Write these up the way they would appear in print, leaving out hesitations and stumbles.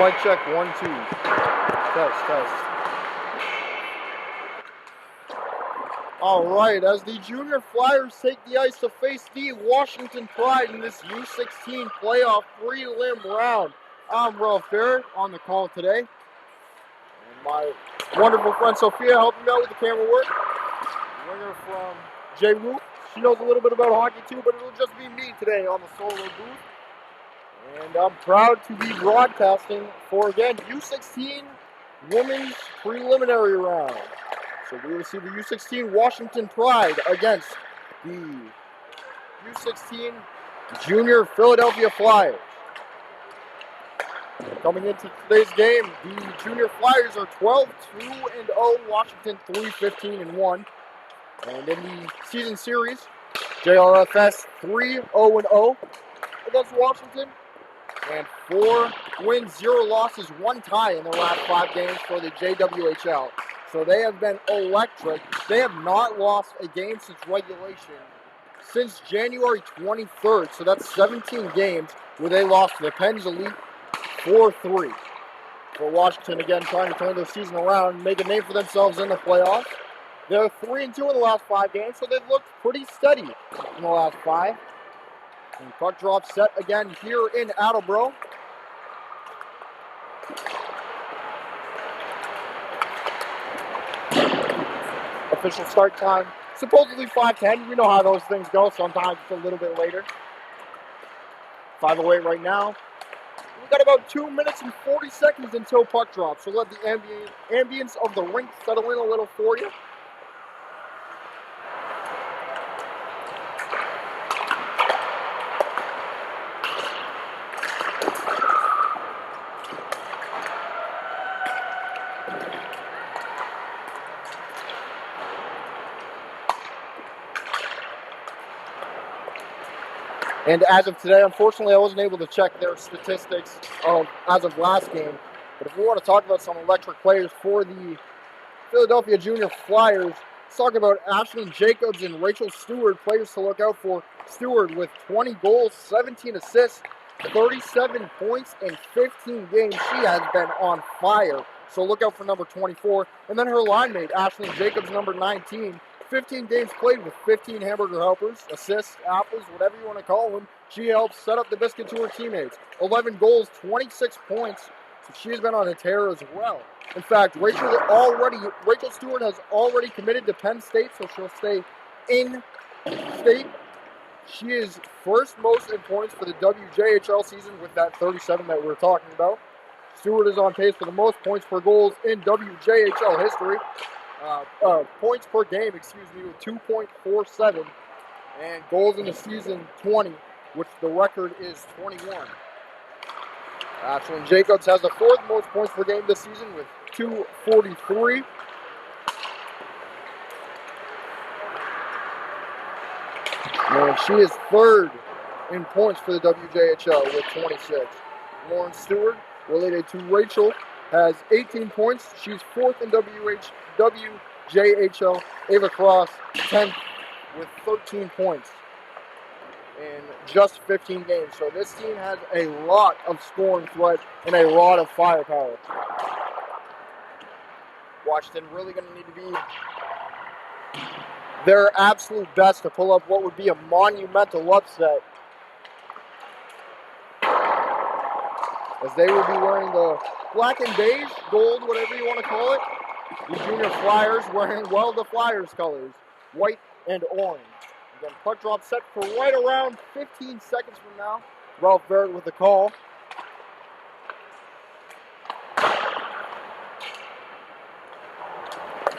Mic check, 1, 2. Test. All right, as the Junior Flyers take the ice to face the Washington Pride in this U16 playoff prelim round. I'm Ralph Barrett on the call today. And my wonderful friend Sophia helping me out with the camera work. Winger from JWHL. She knows a little bit about hockey too, but it'll just be me today on the solo booth. And I'm proud to be broadcasting for, again, U16 Women's Preliminary Round. So we will see the U16 Washington Pride against the U16 Junior Philadelphia Flyers. Coming into today's game, the Junior Flyers are 12-2-0, Washington 3-15-1. And in the season series, JRFS 3-0-0 against Washington. And 4 wins, 0 losses, 1 tie in their last 5 games for the JWHL. So they have been electric. They have not lost a game since regulation since January 23rd. So that's 17 games where they lost to the Pens Elite 4-3. For Washington, again, trying to turn their season around and make a name for themselves in the playoffs. They're 3-2 in the last 5 games, so they've looked pretty steady in the last 5. And puck drop set again here in Attleboro. Official start time, supposedly 5:10. We know how those things go. Sometimes it's a little bit later. 5:08 right now. We've got about 2 minutes and 40 seconds until puck drop. So let the ambience of the rink settle in a little for you. And as of today, unfortunately, I wasn't able to check their statistics as of last game. But if we want to talk about some electric players for the Philadelphia Junior Flyers, let's talk about Ashlyn Jacobs and Rachel Stewart, players to look out for. Stewart with 20 goals, 17 assists, 37 points in 15 games. She has been on fire. So look out for number 24. And then her line mate, Ashlyn Jacobs, number 19. 15 games played with 15 hamburger helpers, assists, apples, whatever you want to call them. She helps set up the biscuit to her teammates. 11 goals, 26 points. So she's been on a tear as well. In fact, Rachel Stewart has already committed to Penn State, so she'll stay in state. She is first most in points for the WJHL season with that 37 that we're talking about. Stewart is on pace for the most points per goals in WJHL history. Points per game, with 2.47, and goals in the season 20, which the record is 21. Ashlyn Jacobs has the 4th most points per game this season with 243. And she is 3rd in points for the WJHL with 26. Lauren Stewart, related to Rachel, has 18 points. She's 4th in WJHL. Ava Cross, 10th with 13 points in just 15 games. So this team has a lot of scoring threat and a lot of firepower. Washington really going to need to be their absolute best to pull up what would be a monumental upset, as they will be wearing the black and beige, gold, whatever you want to call it. The Junior Flyers wearing, well, the Flyers colors, white and orange. Again, puck drop set for right around 15 seconds from now. Ralph Barrett with the call.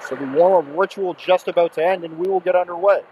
So the warm-up ritual just about to end, and we will get underway.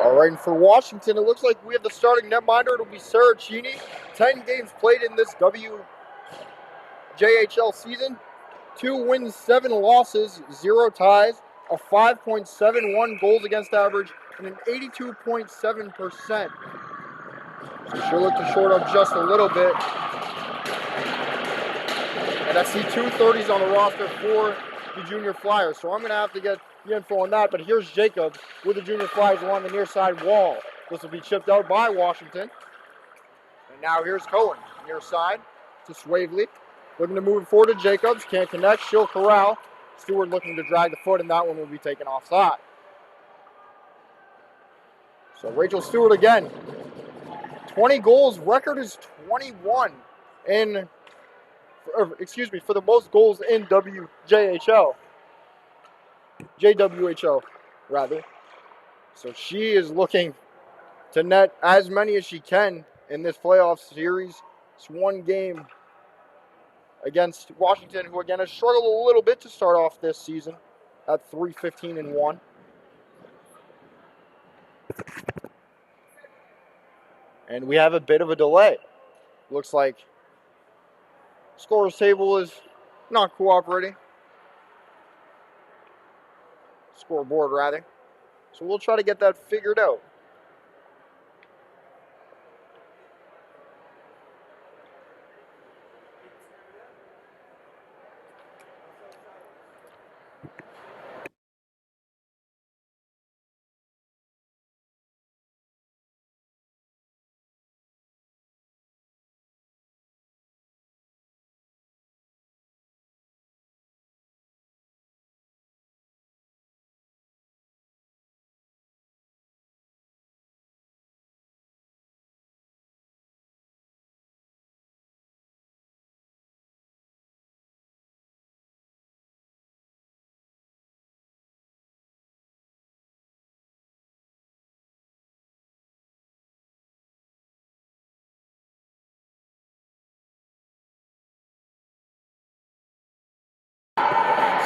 All right, and for Washington, it looks like we have the starting netminder. It'll be Saracini. 10 games played in this JWHL season. 2 wins, 7 losses, 0 ties, a 5.71 goals against average, and an 82.7%. So she'll look to short up just a little bit. And I see 2 30s on the roster for the Junior Flyers. So I'm going to have to get the info on that. But here's Jacobs with the Junior Flyers along the near side wall. This will be chipped out by Washington. And now here's Cohen, near side to Swavely. Looking to move it forward to Jacobs. Can't connect. She'll corral. Stewart looking to drag the foot, and that one will be taken offside. So Rachel Stewart again. 20 goals. Record is 21 for the most goals in JWHL, rather. So she is looking to net as many as she can in this playoff series. It's one game against Washington, who again has struggled a little bit to start off this season at 3-15-1. And we have a bit of a delay. Looks like scorer's table is not cooperating. Scoreboard, rather. So we'll try to get that figured out.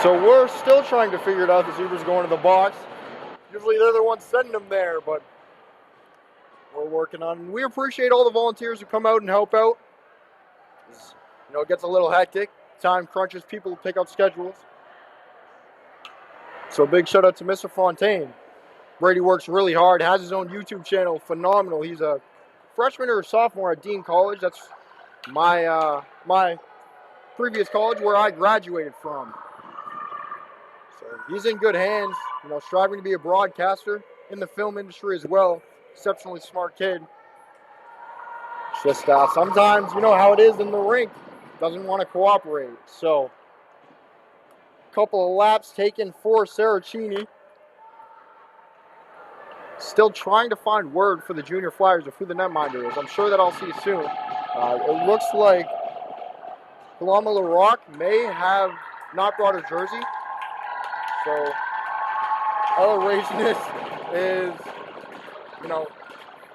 So we're still trying to figure it out. The Zebras going to the box. Usually they're the ones sending them there, but we're working on it. And we appreciate all the volunteers who come out and help out. It gets a little hectic. Time crunches, people pick up schedules. So big shout out to Mr. Fontaine. Brady works really hard, has his own YouTube channel, phenomenal. He's a freshman or a sophomore at Dean College. That's my previous college where I graduated from. So he's in good hands, striving to be a broadcaster in the film industry as well. Exceptionally smart kid. Just sometimes, how it is in the rink, doesn't want to cooperate. So a couple of laps taken for Saracini. Still trying to find word for the Junior Flyers of who the netminder is. I'm sure that I'll see soon. It looks like Paloma LaRock may have not brought her jersey. So Ella Raisness is,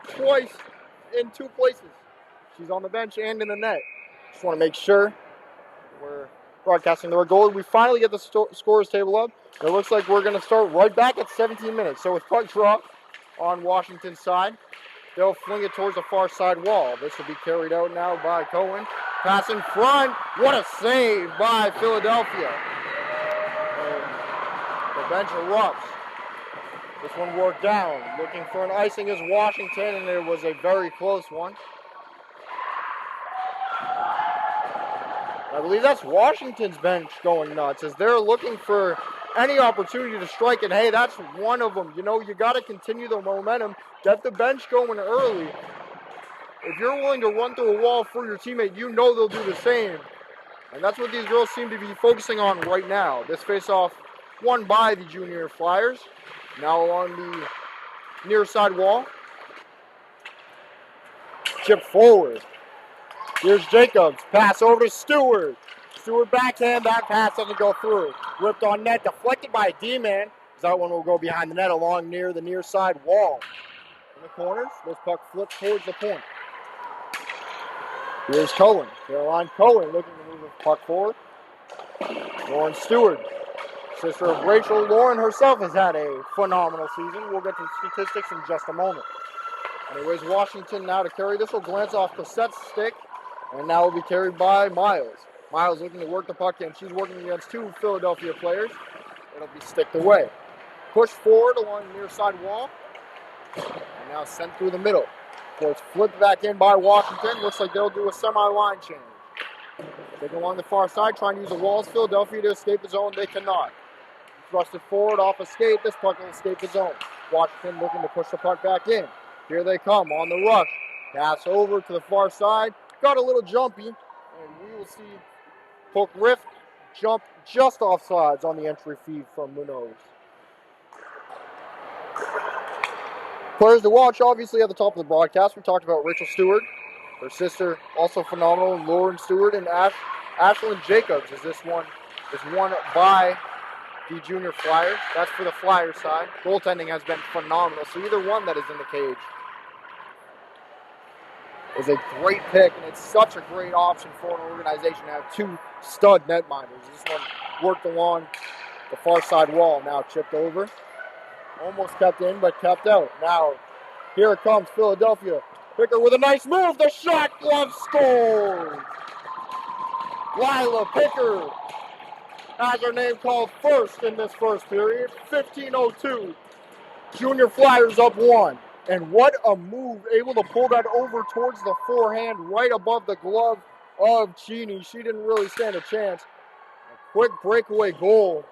twice in 2 places. She's on the bench and in the net. Just want to make sure we're broadcasting the right goal. We finally get the scores table up. It looks like we're going to start right back at 17 minutes. So with puck drop on Washington's side, they'll fling it towards the far side wall. This will be carried out now by Cohen. Pass in front. What a save by Philadelphia. And the bench erupts. This one worked down. Looking for an icing is Washington, and it was a very close one. I believe that's Washington's bench going nuts as they're looking for any opportunity to strike, and hey, that's one of them. You got to continue the momentum, get the bench going early. If you're willing to run through a wall for your teammate, they'll do the same. And that's what these girls seem to be focusing on right now. This face-off won by the Junior Flyers. Now along the near side wall. Chip forward. Here's Jacobs. Pass over to Stewart. Stewart backhand. That pass doesn't go through. Ripped on net. Deflected by a D-man. That one will go behind the net along near the near side wall. In the corners, this puck flips towards the point. Here's Cohen. Caroline Cohen looking to move the puck forward. Lauren Stewart sister of Rachel, Lauren herself has had a phenomenal season. We'll get to statistics in just a moment. Anyways, Washington now to carry. This will glance off Cosette's stick, and now will be carried by Miles. Miles looking to work the puck in. She's working against two Philadelphia players. It'll be sticked away. Push forward along the near side wall, and now sent through the middle. So it's flipped back in by Washington. Looks like they'll do a semi-line change. Taking along the far side, trying to use the walls. Philadelphia to escape the zone. They cannot. Thrust it forward off a skate. This puck will escape the zone. Washington looking to push the puck back in. Here they come on the rush. Pass over to the far side. Got a little jumpy. And we will see puck rift jump just offsides on the entry feed from Munoz. Players to watch, obviously, at the top of the broadcast. We talked about Rachel Stewart. Her sister, also phenomenal, Lauren Stewart, and Ashlyn Jacobs. This one is won by the Junior Flyers. That's for the Flyers side. Goaltending has been phenomenal, so either one that is in the cage is a great pick, and it's such a great option for an organization to have two stud netminders. This one worked along the far side wall, now chipped over. Almost kept in, but kept out. Now, here it comes, Philadelphia. Picker with a nice move. The shot glove scores. Lila Picker has her name called first in this first period. 15:02. Junior Flyers up one. And what a move. Able to pull that over towards the forehand right above the glove of Cheney. She didn't really stand a chance. A quick breakaway goal.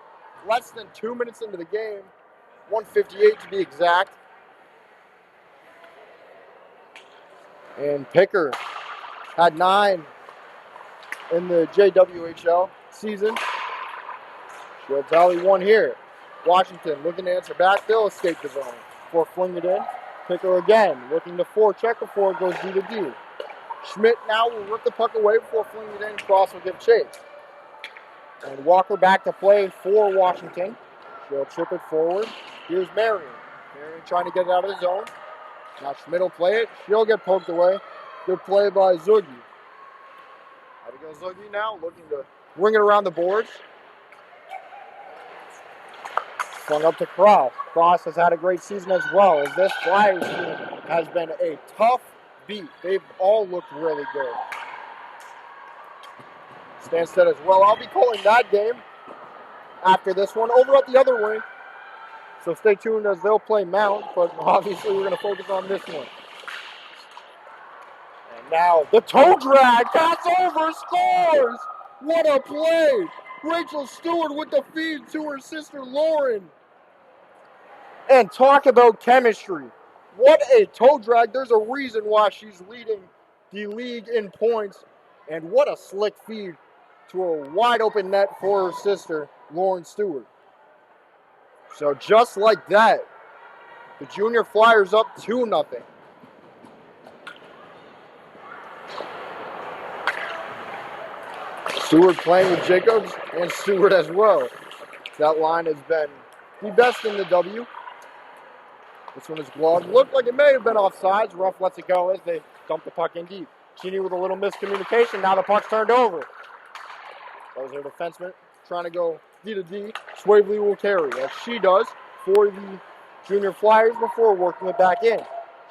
Less than 2 minutes into the game. 1:58 to be exact. And Picker had 9 in the JWHL season. She'll tally 1 here. Washington looking to answer back. They'll escape the zone before flinging it in. Picker again, looking to forecheck before it goes D to D. Schmidt now will rip the puck away before flinging it in. Cross will give chase. And Walker back to play for Washington. She'll chip it forward. Here's Marion. Marion trying to get it out of the zone. Now Schmidt will play it. She'll get poked away. Good play by Zuggy. How to go Zuggy now, looking to ring it around the boards. Swung up to Cross. Cross has had a great season as well, as this Flyers team has been a tough beat. They've all looked really good. Stansted as well. I'll be calling that game after this one over at the other wing. So stay tuned as they'll play Mount, but obviously we're going to focus on this one. And now the toe drag, pass over, scores! What a play! Rachel Stewart with the feed to her sister Lauren. And talk about chemistry. What a toe drag. There's a reason why she's leading the league in points. And what a slick feed to a wide open net for her sister, Lauren Stewart. So just like that, the Junior Flyers up 2-0. Stewart playing with Jacobs and Stewart as well. That line has been the best in the W. This one is gloved. Looked like it may have been offsides. Ruff lets it go as they dump the puck in deep. Cheney with a little miscommunication. Now the puck's turned over. That was their defenseman trying to go D to D. Swavely will carry, as she does, for the Junior Flyers before working it back in.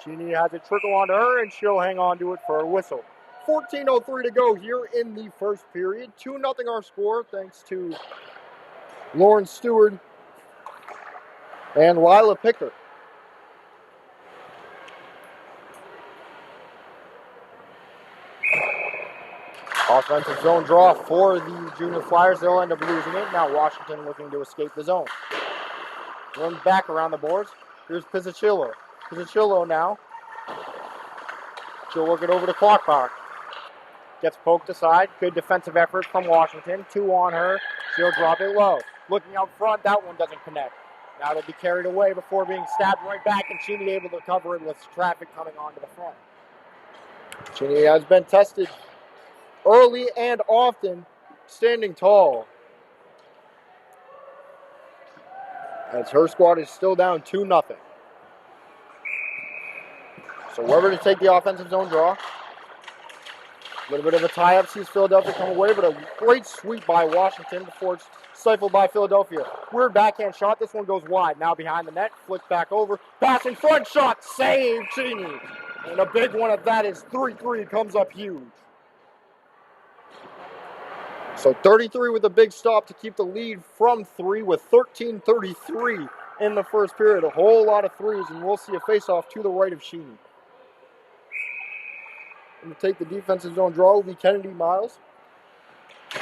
Cheney has it trickle onto her, and she'll hang on to it for a whistle. 14:03 to go here in the first period. 2-0 our score, thanks to Lauren Stewart and Lila Picker. Offensive zone draw for the Junior Flyers. They'll end up losing it. Now Washington looking to escape the zone. Runs back around the boards. Here's Pizzucillo. Pizzucillo now. She'll work it over to Clockbach. Gets poked aside. Good defensive effort from Washington. 2 on her. She'll drop it low. Looking out front, that one doesn't connect. Now it'll be carried away before being stabbed right back, and Cheney able to cover it with traffic coming onto the front. Cheney has been tested early and often, standing tall. As her squad is still down 2-0. So Weber to take the offensive zone draw. A little bit of a tie-up, sees Philadelphia come away, but a great sweep by Washington before it's stifled by Philadelphia. Weird backhand shot. This one goes wide. Now behind the net, flicked back over. Pass in front, shot, save, Cheney. And a big one at that is 3-3, comes up huge. So 33 with a big stop to keep the lead from 3 with 13:33 in the first period. A whole lot of threes, and we'll see a face-off to the right of Cheney. Going to take the defensive zone draw will be Kennedy Miles.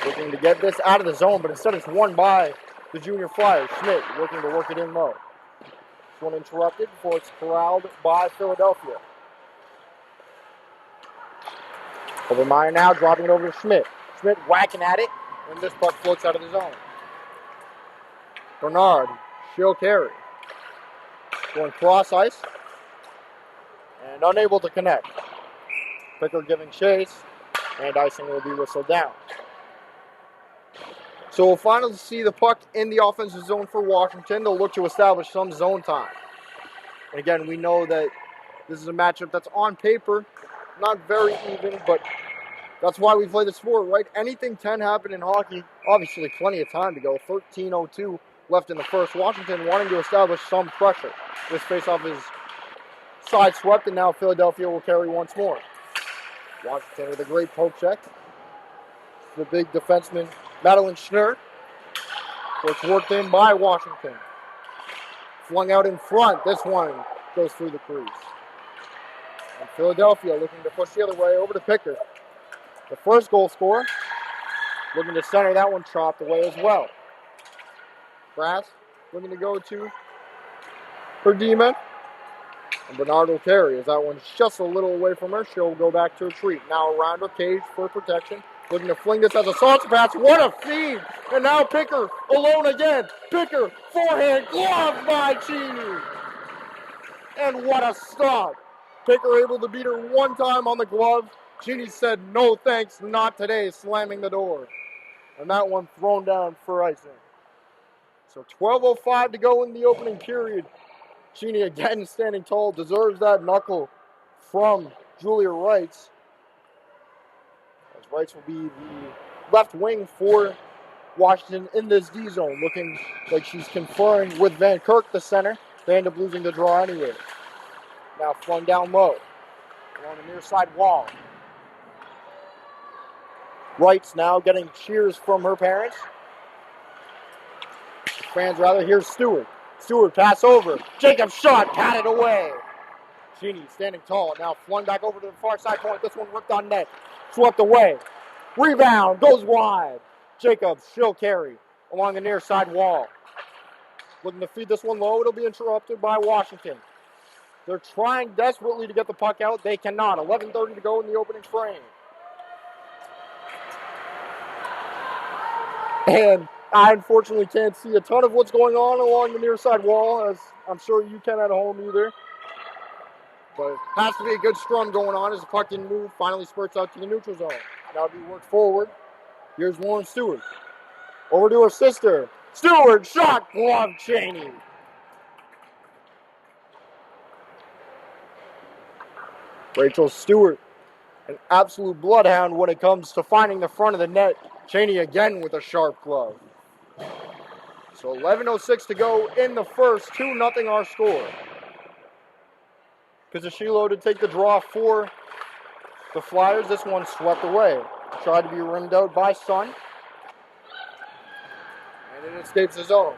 Looking to get this out of the zone, but instead it's won by the junior Flyers. Schmidt looking to work it in low. This one interrupted before it's corralled by Philadelphia. Overmeyer now dropping it over to Schmidt. Schmidt whacking at it, and this puck floats out of the zone. Bernard, she'll carry. Going cross ice, and unable to connect. Picker giving chase, and icing will be whistled down. So we'll finally see the puck in the offensive zone for Washington. They'll look to establish some zone time. And again, we know that this is a matchup that's on paper not very even, but that's why we play the sport, right? Anything can happen in hockey. Obviously, plenty of time to go. 13:02 left in the first. Washington wanting to establish some pressure. This faceoff is sideswept, and now Philadelphia will carry once more. Washington with a great poke check. The big defenseman, Madeline Schnurr. So it's worked in by Washington. Flung out in front. This one goes through the crease. And Philadelphia looking to push the other way over to Picker. The first goal scorer looking to center that one, chopped away as well. Brass looking to go to her D-man. And Bernard will carry as that one's just a little away from her. She'll go back to retreat. Now around her cage for protection. Looking to fling this as a saucer pass. What a feed! And now Picker alone again. Picker, forehand, glove by Cheney. And what a stop. Picker able to beat her one time on the glove. Cheney said, no thanks, not today, slamming the door. And that one thrown down for icing. So 12:05 to go in the opening period. Cheney again standing tall, deserves that knuckle from Julia Reitz. As Reitz will be the left wing for Washington in this D zone, looking like she's conferring with Van Kirk, the center. They end up losing the draw anyway. Now flung down low along the near side wall. Reitz now getting cheers from her parents. Fans rather. Here's Stewart. Stewart pass over. Jacob's shot patted away. Cheney standing tall. Now flung back over to the far side point. This one ripped on net. Swept away. Rebound. Goes wide. Jacobs. She'll carry along the near side wall. Looking to feed this one low. It'll be interrupted by Washington. They're trying desperately to get the puck out. They cannot. 11:30 to go in the opening frame. And I unfortunately can't see a ton of what's going on along the near side wall, as I'm sure you can at home either. But it has to be a good scrum going on as the puck didn't move. Finally spurts out to the neutral zone. Now it'll be worked forward. Here's Lauren Stewart. Over to her sister. Stewart, shot, glove, Cheney. Rachel Stewart, an absolute bloodhound when it comes to finding the front of the net. Cheney again with a sharp glove. So 11:06 to go in the first. 2-0 our score. Pizzashilo to take the draw for the Flyers. This one swept away. Tried to be rimmed out by Sun. And it escapes the zone.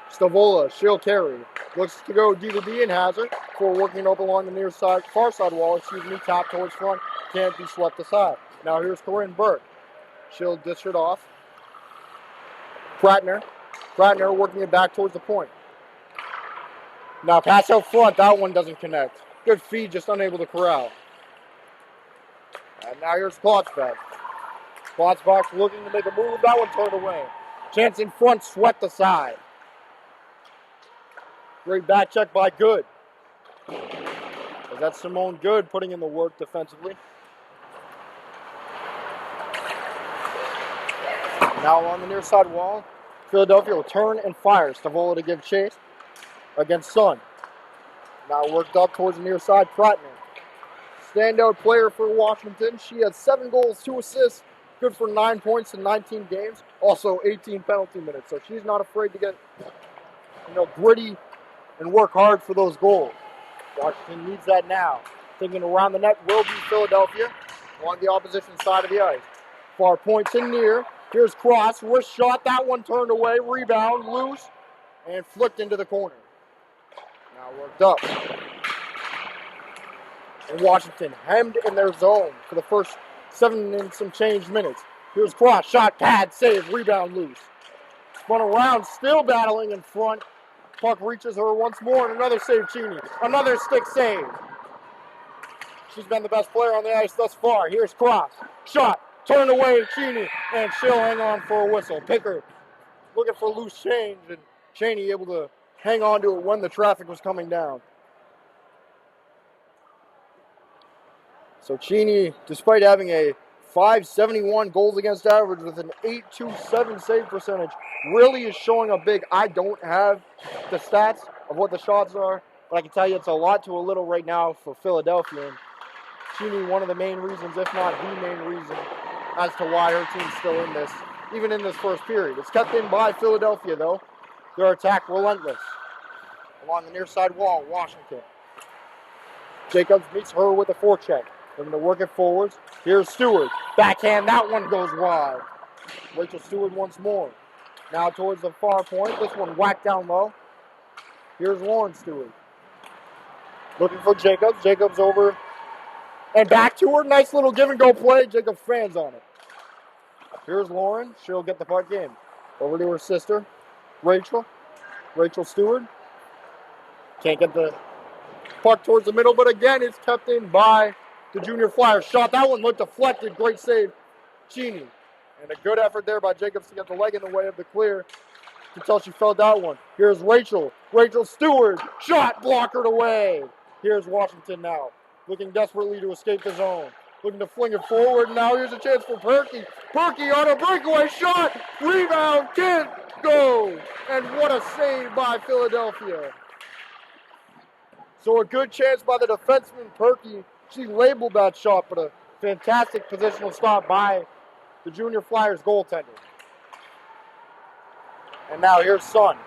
Stavola, she'll carry. Looks to go D to D and has it. Before working up along the near side, far side wall, tap towards front. Can't be swept aside. Now here's Corinne Burke. She'll dish it off. Prattner working it back towards the point. Now pass out front. That one doesn't connect. Good feed, just unable to corral. And now here's Klotzbach. Klotzbach looking to make a move. That one turned away. Chance in front, swept aside. Great back check by Good. That's Simone Good putting in the work defensively. Now on the near side wall, Philadelphia will turn and fire. Stavola to give chase against Sun. Now worked up towards the near side, Prattner. standout player for Washington. She had 7 goals, 2 assists, good for 9 points in 19 games, also 18 penalty minutes. So she's not afraid to get, gritty and work hard for those goals. Washington needs that now. Thinking around the net will be Philadelphia on the opposition side of the ice. Far points in near. Here's cross, wrist shot, that one turned away, rebound, loose, and flipped into the corner. Now worked up. And Washington hemmed in their zone for the first 7 and some change minutes. Here's cross, shot, pad, save, rebound, loose. Spun around, still battling in front. Puck reaches her once more, and another save, Cheney. Another stick save. She's been the best player on the ice thus far. Here's cross, shot, turned away, Cheney, and she'll hang on for a whistle. Picker looking for loose change, and Cheney able to hang on to it when the traffic was coming down. So Cheney, despite having a .571 goals against average with an .827 save percentage, really is showing a big, I don't have the stats of what the shots are, but I can tell you it's a lot to a little right now for Philadelphia. And Cheney, one of the main reasons, if not the main reason, as to why her team's still in this, even in this first period. It's kept in by Philadelphia, though. Their attack relentless. Along the near side wall, Washington. Jacobs meets her with a forecheck. They're going to work it forwards. Here's Stewart. Backhand, that one goes wide. Rachel Stewart once more. Now towards the far point. This one whacked down low. Here's Lauren Stewart. Looking for Jacobs. Jacobs over and back to her. Nice little give and go play. Jacobs fans on it. Here's Lauren. She'll get the puck in. Over to her sister, Rachel. Rachel Stewart. Can't get the puck towards the middle, but again, it's kept in by the Junior Flyers. Shot, that one looked deflected. Great save, Cheney. And a good effort there by Jacobs to get the leg in the way of the clear. You can tell she felt that one. Here's Rachel. Rachel Stewart. Shot, blockered away. Here's Washington now. Looking desperately to escape the zone. Looking to fling it forward. Now here's a chance for Perky. Perky on a breakaway shot. Rebound. Can't go. And what a save by Philadelphia. So a good chance by the defenseman, Perky. She labeled that shot, but a fantastic positional stop by the Junior Flyers goaltender. And now here's Sun.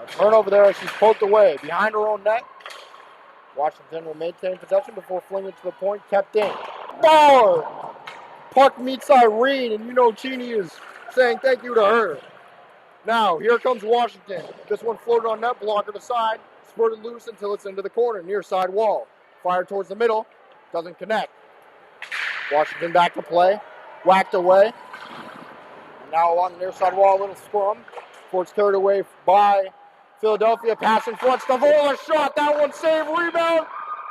A turnover there as she's poked away behind her own net. Washington will maintain possession before flinging it to the point. Kept in. Ball! Puck meets Irene, and you know Cheney is saying thank you to her. Now, here comes Washington. This one floated on net, blocker to side. Spurted loose until it's into the corner, near side wall. Fired towards the middle. Doesn't connect. Washington back to play. Whacked away. And now along the near side wall, a little scrum. Before it's carried away by Philadelphia. Pass in front. Stavola shot. That one saved. Rebound.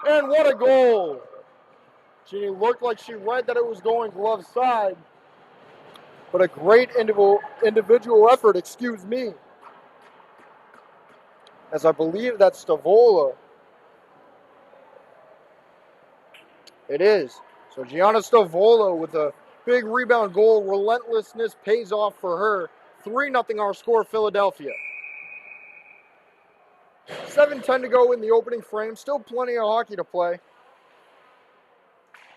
And what a goal. She looked like she read that it was going glove side. But a great individual effort, excuse me. As I believe that's Stavola. It is. So Gianna Stavola with a big rebound goal. Relentlessness pays off for her. 3-0 our score, Philadelphia. 7:10 to go in the opening frame. Still plenty of hockey to play.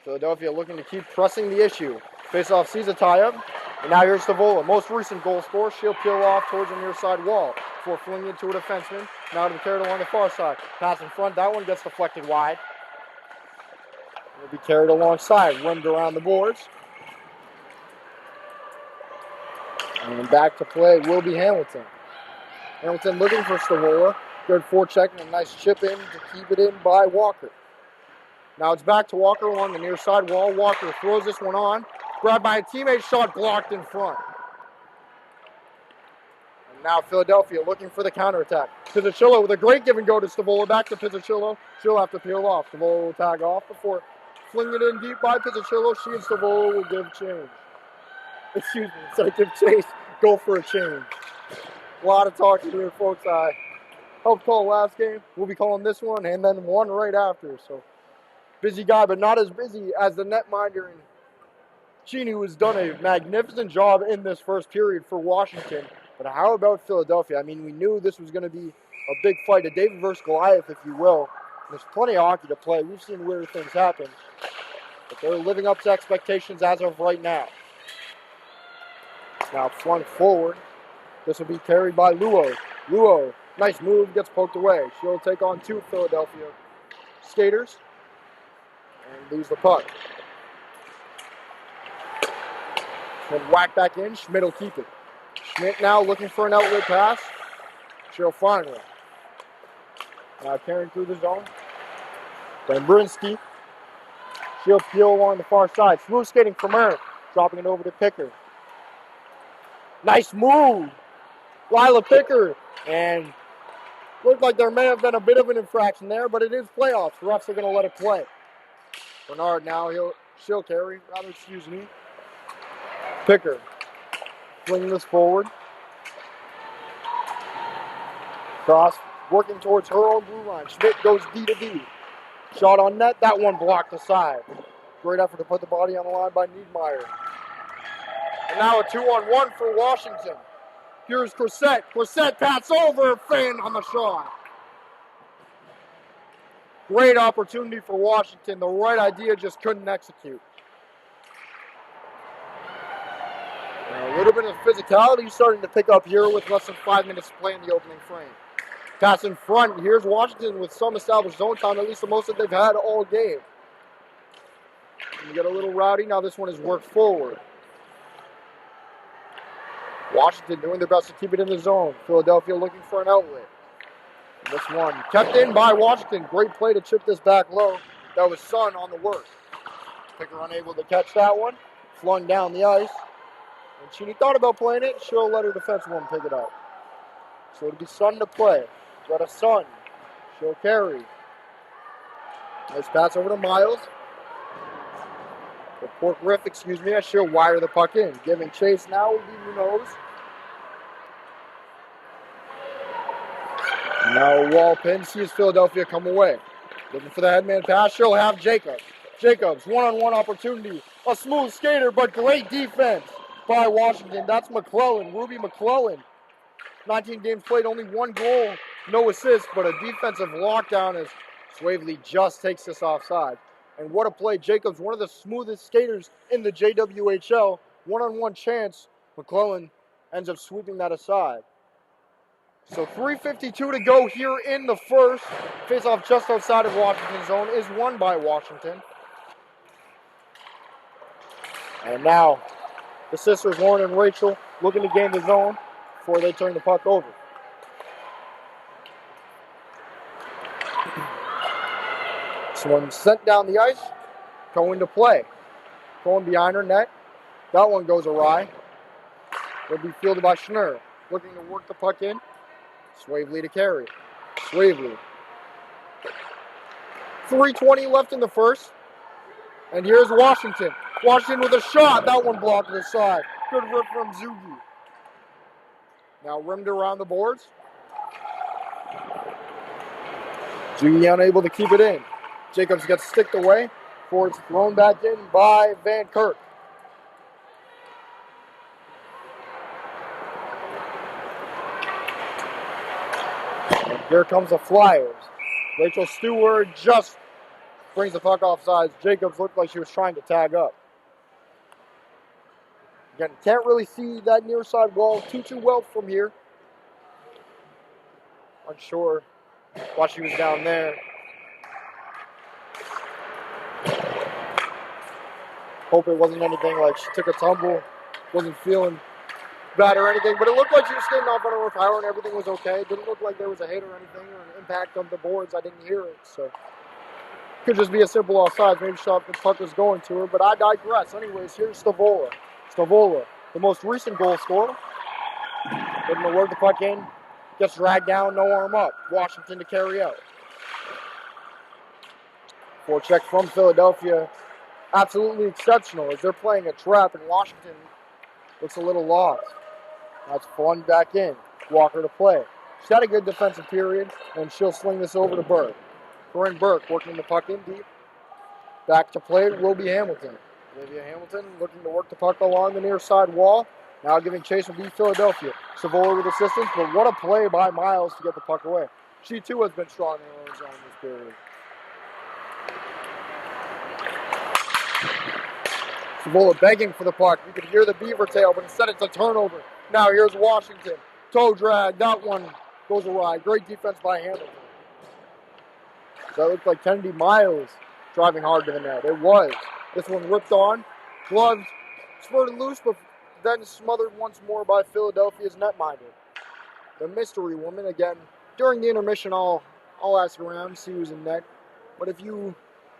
Philadelphia looking to keep pressing the issue. Face-off sees a tie-up. And now here's Stavola. Most recent goal scorer. She'll peel off towards the near side wall before flinging it to a defenseman. Now to be carried along the far side. Pass in front. That one gets deflected wide. Will be carried alongside. Rimmed around the boards. And back to play will be Hamilton. Hamilton looking for Stavola. Good forecheck and a nice chip in to keep it in by Walker. Now it's back to Walker along the near side wall. Walker throws this one on. Grabbed by a teammate, shot blocked in front. And now Philadelphia looking for the counterattack. Pizzuchello with a great give and go to Stavola. Back to Pizzuchello. She'll have to peel off. Stavola will tag off before flinging it in deep by Pizzuchello. She and Stavola will give change. Excuse me, instead of give chase, go for a change. A lot of talking here, folks. I helped call last game. We'll be calling this one and then one right after. So busy guy, but not as busy as the netminder and Cheney, who has done a magnificent job in this first period for Washington. But how about Philadelphia? I mean, we knew this was going to be a big fight, a David versus Goliath, if you will. There's plenty of hockey to play. We've seen weird things happen, but they're living up to expectations as of right now. Now flung forward. This will be carried by Luo. Luo, nice move, gets poked away. She'll take on 2 Philadelphia skaters and lose the puck. Then whack back in. Schmidt will keep it. Schmidt now looking for an outlet pass. She'll find one. Now carrying through the zone. Then Brinsky. She'll peel along the far side. Smooth skating from her. Dropping it over to Picker. Nice move. Lila Picker. And looked like there may have been a bit of an infraction there, but it is playoffs. The refs are going to let it play. Bernard now, she'll carry. Excuse me. Picker. Flinging this forward. Cross. Working towards her own blue line. Schmidt goes D to D. Shot on net. That one blocked aside. Great effort to put the body on the line by Niedmeyer. And now a 2-on-1 for Washington. Here's Corsett. Corsett pass over. Fan on the shot. Great opportunity for Washington. The right idea, just couldn't execute. A little bit of physicality starting to pick up here with less than 5 minutes to play in the opening frame. Pass in front. Here's Washington with some established zone time, at least the most that they've had all game. And you get a little rowdy. Now this one is worked forward. Washington doing their best to keep it in the zone. Philadelphia looking for an outlet. This one kept in by Washington. Great play to chip this back low. That was Sun on the work. Picker unable to catch that one. Flung down the ice. And Cheney thought about playing it. She'll let her defensewoman pick it up. So it'll be Sun to play. Got a Sun. She'll carry. Nice pass over to Miles. Or Riff, excuse me. She'll wire the puck in. Giving chase now will be Munoz. Now a wall pin. Sees Philadelphia come away. Looking for the headman pass. She'll have Jacobs. Jacobs, one-on-one opportunity. A smooth skater, but great defense by Washington. That's McClellan, Ruby McClellan. 19 games played, only 1 goal, no assists, but a defensive lockdown as Swavely just takes this offside. And what a play. Jacobs, one of the smoothest skaters in the JWHL. One-on-one chance. McClellan ends up sweeping that aside. So 3:52 to go here in the first. Face-off just outside of Washington's zone is won by Washington. And now the sisters, Lauren and Rachel, looking to gain the zone before they turn the puck over. This one sent down the ice, going to play. Going behind her net. That one goes awry. Will be fielded by Schnurr. Looking to work the puck in. Swavely to carry. Swavely. 3:20 left in the first. And here's Washington. Washington with a shot. That one blocked to the side. Good rip from Zugi. Now rimmed around the boards. Zugi unable to keep it in. Jacobs gets sticked away. Forward's thrown back in by Van Kirk. And here comes the Flyers. Rachel Stewart just brings the puck offside. Jacobs looked like she was trying to tag up. Again, can't really see that near side wall too well from here. Unsure why she was down there. Hope it wasn't anything like she took a tumble, wasn't feeling bad or anything, but it looked like she was skating off under her power and everything was okay. It didn't look like there was a hit or anything or an impact on the boards. I didn't hear it, so could just be a simple offside. Maybe she thought the puck was going to her, but I digress. Anyways, here's Stavola. Stavola, the most recent goal scorer. Looking to work the puck in. Gets dragged down, no arm up. Washington to carry out. Forecheck from Philadelphia. Absolutely exceptional as they're playing a trap, and Washington looks a little lost. That's flung back in. Walker to play. She's had a good defensive period, and she'll sling this over to Burke. Corinne Burke working the puck in deep. Back to play will be Hamilton. Olivia Hamilton looking to work the puck along the near side wall. Now giving chase will be Philadelphia. Savola with assistance, but what a play by Miles to get the puck away. She too has been strong in her own zone this period. Savola begging for the puck. You can hear the beaver tail, but instead it's a turnover. Now here's Washington. Toe drag. That one goes awry. Great defense by Hamilton. So that looked like Kennedy Miles driving hard to the net. It was. This one ripped on. Gloves spurted loose, but then smothered once more by Philadelphia's netminder. The mystery woman, again, during the intermission, I'll ask around, see who's in net. But if you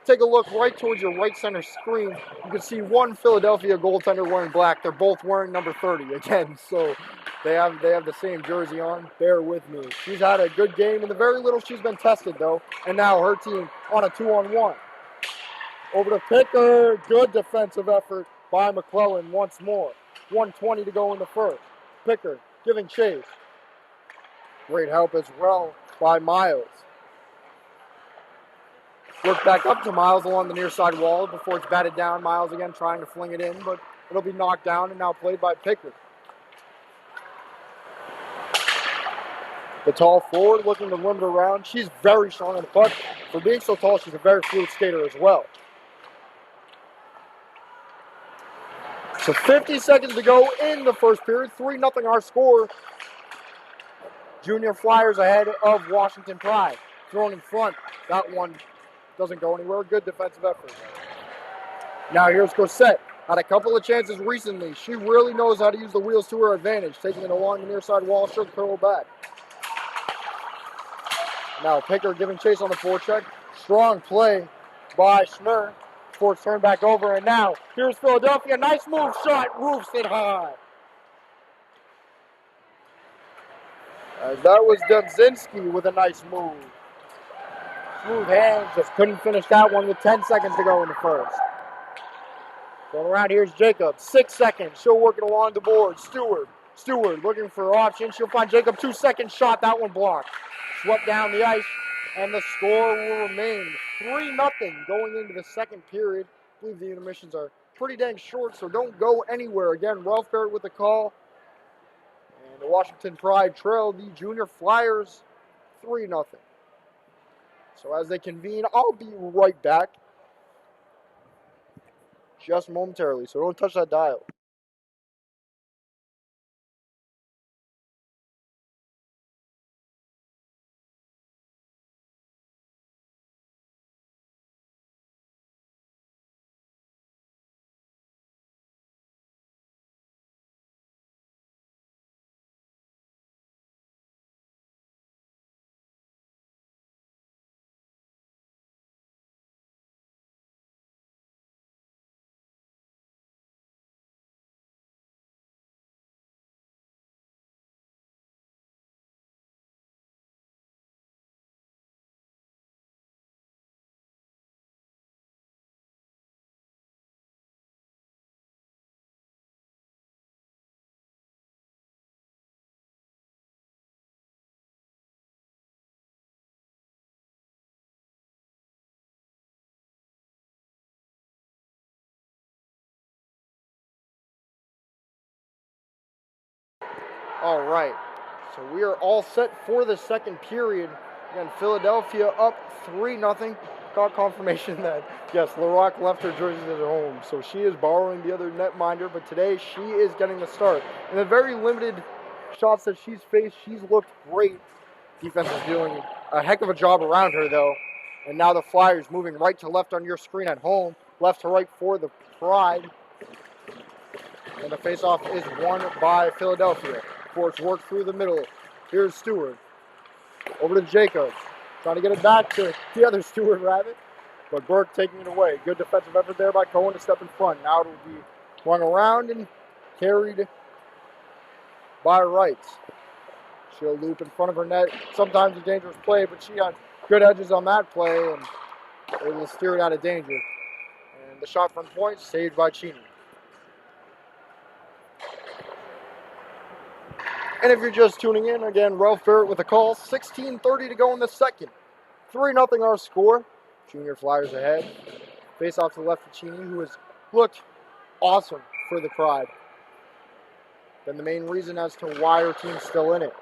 take a look right towards your right center screen, you can see one Philadelphia goaltender wearing black. They're both wearing number 30 again, so they have the same jersey on. Bear with me. She's had a good game in the very little she's been tested, though, and now her team on a 2-on-1. Over to Picker. Good defensive effort by McClellan once more. 1:20 to go in the first. Picker giving chase. Great help as well by Miles. Work back up to Miles along the near side wall before it's batted down. Miles again trying to fling it in, but it'll be knocked down and now played by Picker. The tall forward looking to limit around. She's very strong on the puck. For being so tall, she's a very fluid skater as well. So 50 seconds to go in the first period. 3-0 our score. Junior Flyers ahead of Washington Pride. Thrown in front. That one doesn't go anywhere. Good defensive effort. Now here's Cossette. Had a couple of chances recently. She really knows how to use the wheels to her advantage. Taking it along the near side wall. She'll curl back. Now Picker giving chase on the forecheck. Strong play by Schnurr. Before it's turned back over. And now here's Philadelphia. Nice move. Shot. Roofs it high. That was Dubzinski with a nice move. Smooth hands, just couldn't finish that one with 10 seconds to go in the first. Going around, here's Jacob. 6 seconds, still working along the board. Stewart looking for options. She'll find Jacob. 2-second shot, that one blocked. Swept down the ice, and the score will remain 3-0 going into the second period. I believe the intermissions are pretty dang short, so don't go anywhere. Again, Ralph Barrett with the call. And the Washington Pride trail the Junior Flyers 3-0. So as they convene, I'll be right back just momentarily. So don't touch that dial. All right, so we are all set for the second period. Again, Philadelphia up 3-0. Got confirmation that, yes, LaRock left her jerseys at home, so she is borrowing the other netminder, but today she is getting the start. In the very limited shots that she's faced, she's looked great. Defense is doing a heck of a job around her, though. And now the Flyers moving right to left on your screen at home, left to right for the Pride. And the faceoff is won by Philadelphia. Force work through the middle. Here's Stewart. Over to Jacobs. Trying to get it back to the other Stewart Rabbit. But Burke taking it away. Good defensive effort there by Cohen to step in front. Now it will be swung around and carried by Wright. She'll loop in front of her net. Sometimes a dangerous play, but she had good edges on that play and able to steer it out of danger. And the shot from point saved by Cheney. And if you're just tuning in, again, Ralph Barrett with a call. 16:30 to go in the second. 3-0 our score. Junior Flyers ahead. Face off to the left of Cheney, who has looked awesome for the Pride. Been the main reason as to why her team's still in it.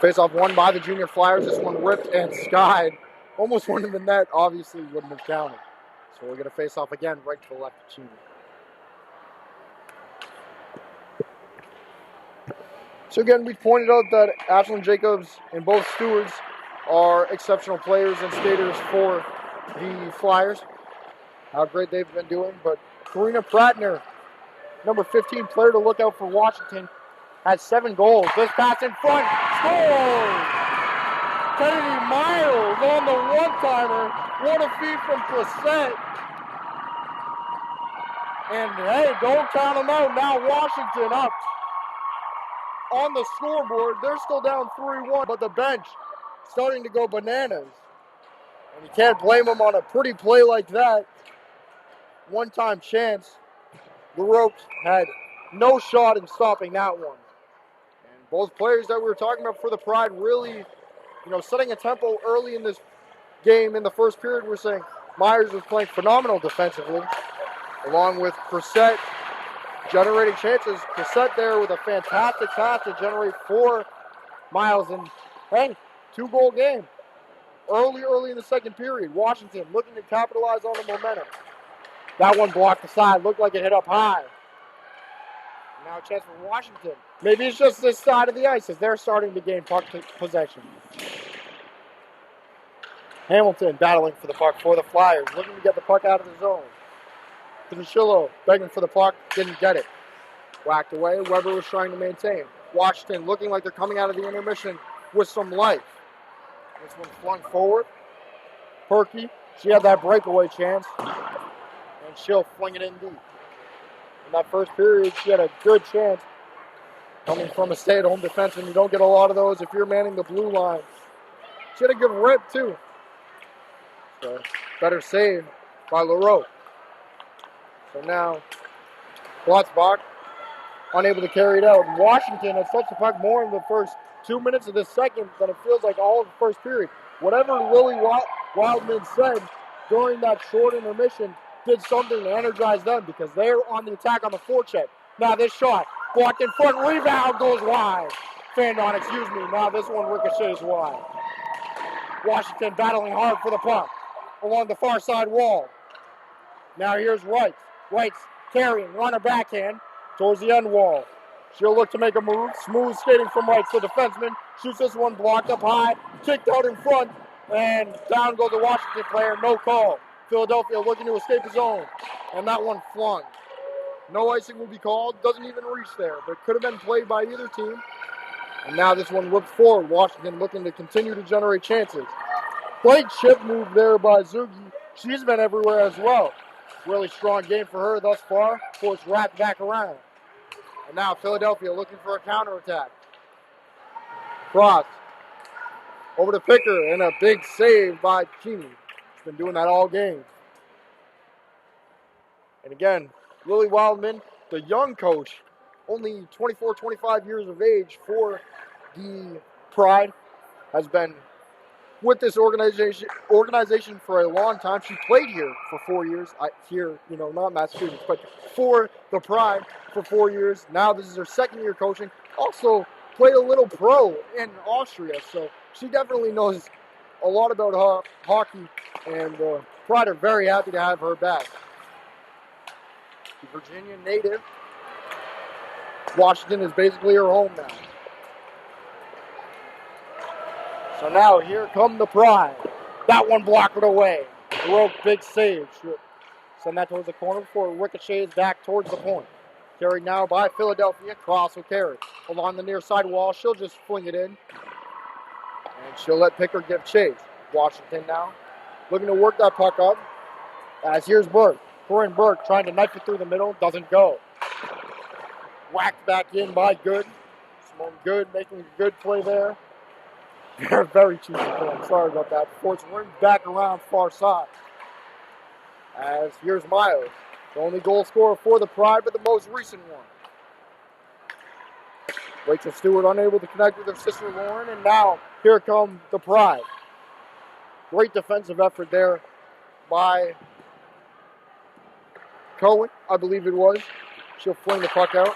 Face off won by the Junior Flyers. This one ripped and skied Almost went in the net, obviously wouldn't have counted. So we're going to face off again, right to the left of Cheney. So again, we pointed out that Ashlyn Jacobs and both stewards are exceptional players and skaters for the Flyers. How great they've been doing. But Karina Prattner, number 15 player to look out for Washington, has 7 goals. This pass in front, scores! Kennedy Miles on the one-timer. What a feed from Brissett. And hey, don't count them out. Now Washington up on the scoreboard. They're still down 3-1, but the bench starting to go bananas. And you can't blame them on a pretty play like that. One-time chance. The Ropes had no shot in stopping that one. And both players that we were talking about for the Pride really, setting a tempo early in this game in the first period. We're saying Myers was playing phenomenal defensively, along with Brissett generating chances. Brissett there with a fantastic pass to generate 4 Miles. And hey, 2-goal game. Early in the second period. Washington looking to capitalize on the momentum. That one blocked the side. Looked like it hit up high. Now a chance for Washington. Maybe it's just this side of the ice as they're starting to gain puck possession. Hamilton battling for the puck for the Flyers. Looking to get the puck out of the zone. Pizzushillo begging for the puck. Didn't get it. Whacked away. Weber was trying to maintain. Washington looking like they're coming out of the intermission with some life. This one flung forward. Perky. She had that breakaway chance. And she'll fling it in deep. In that first period, she had a good chance. Coming from a stay-at-home defenseman, you don't get a lot of those if you're manning the blue line. She had a good rip, too. So, better save by LaRoe. So now, Glotzbach unable to carry it out. Washington has touched the puck more in the first 2 minutes of this second than it feels like all of the first period. Whatever Lily Wildman said during that short intermission did something to energize them because they're on the attack on the forecheck. Now this shot, blocked in front, rebound goes wide. Fanned on, excuse me. Now this one ricochets wide. Washington battling hard for the puck along the far side wall. Now here's White. White's carrying, runner backhand towards the end wall. She'll look to make a move. Smooth skating from White to the defenseman. Shoots this one blocked up high. Kicked out in front. And down goes the Washington player. No call. Philadelphia looking to escape the zone. And that one flung. No icing will be called. Doesn't even reach there. But could have been played by either team. And now this one whipped forward. Washington looking to continue to generate chances. Great chip move there by Zugi. She's been everywhere as well. Really strong game for her thus far. Before it's wrapped back around. And now Philadelphia looking for a counterattack. Cross. Over to Picker and a big save by Cheney. She's been doing that all game. And again, Lily Wildman, the young coach, only 24, 25 years of age for the Pride, has been with this organization for a long time. She played here for 4 years. Not Massachusetts, but for the Pride for 4 years. Now this is her second year coaching. Also played a little pro in Austria, so she definitely knows a lot about hockey, and Pride are very happy to have her back. The Virginia native. Washington is basically her home now. So now here come the Pride. That one blocked it away. Rogue big save. Send that towards the corner before it ricochets back towards the point. Carried now by Philadelphia. Cross will carry. Along the near side wall. She'll just fling it in. And she'll let Picker give chase. Washington now looking to work that puck up. As here's Burke. Corinne Burke trying to knife it through the middle. Doesn't go. Whacked back in by Good. Simone Good making a good play there. Very cheesy play. I'm sorry about that. Before it's ringed back around far side. As here's Miles. The only goal scorer for the Pride, but the most recent one. Rachel Stewart unable to connect with her sister Lauren, and now here come the Pride. Great defensive effort there by Cohen, I believe it was. She'll fling the puck out.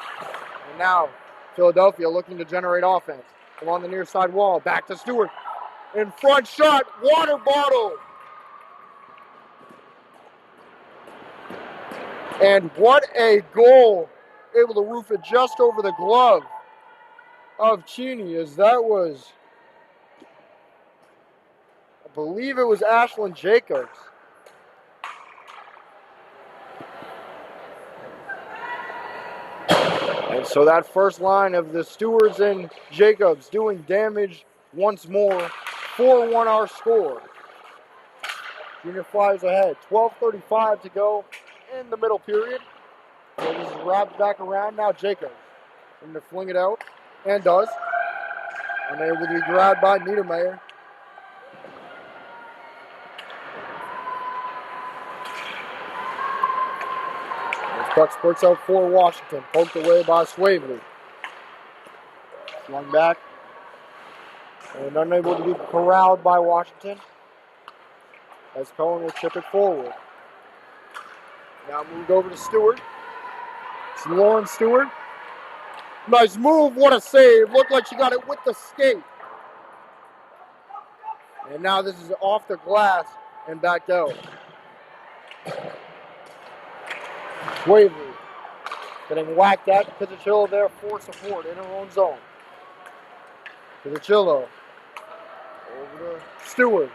And now Philadelphia looking to generate offense. Along the near side wall, back to Stewart. In front shot, water bottle. And what a goal. Able to roof it just over the glove of Cheney, as that was, I believe it was Ashlyn Jacobs. And so that first line of the Stewards and Jacobs doing damage once more. 4-1 our score. Junior Flyers ahead. 12:35 to go in the middle period. So this is wrapped back around. Now Jacobs going to fling it out, and does. And able to be grabbed by Niedermeyer. This puck spurts out for Washington. Poked away by Swavely. Flung back. And unable to be corralled by Washington, as Cohen will chip it forward. Now moved over to Stewart. It's Lauren Stewart. Nice move. What a save. Looked like she got it with the skate. And now this is off the glass and back out. Swavely getting whacked at. Pizzicillo there for support in her own zone. Pizzicillo over to Stewart.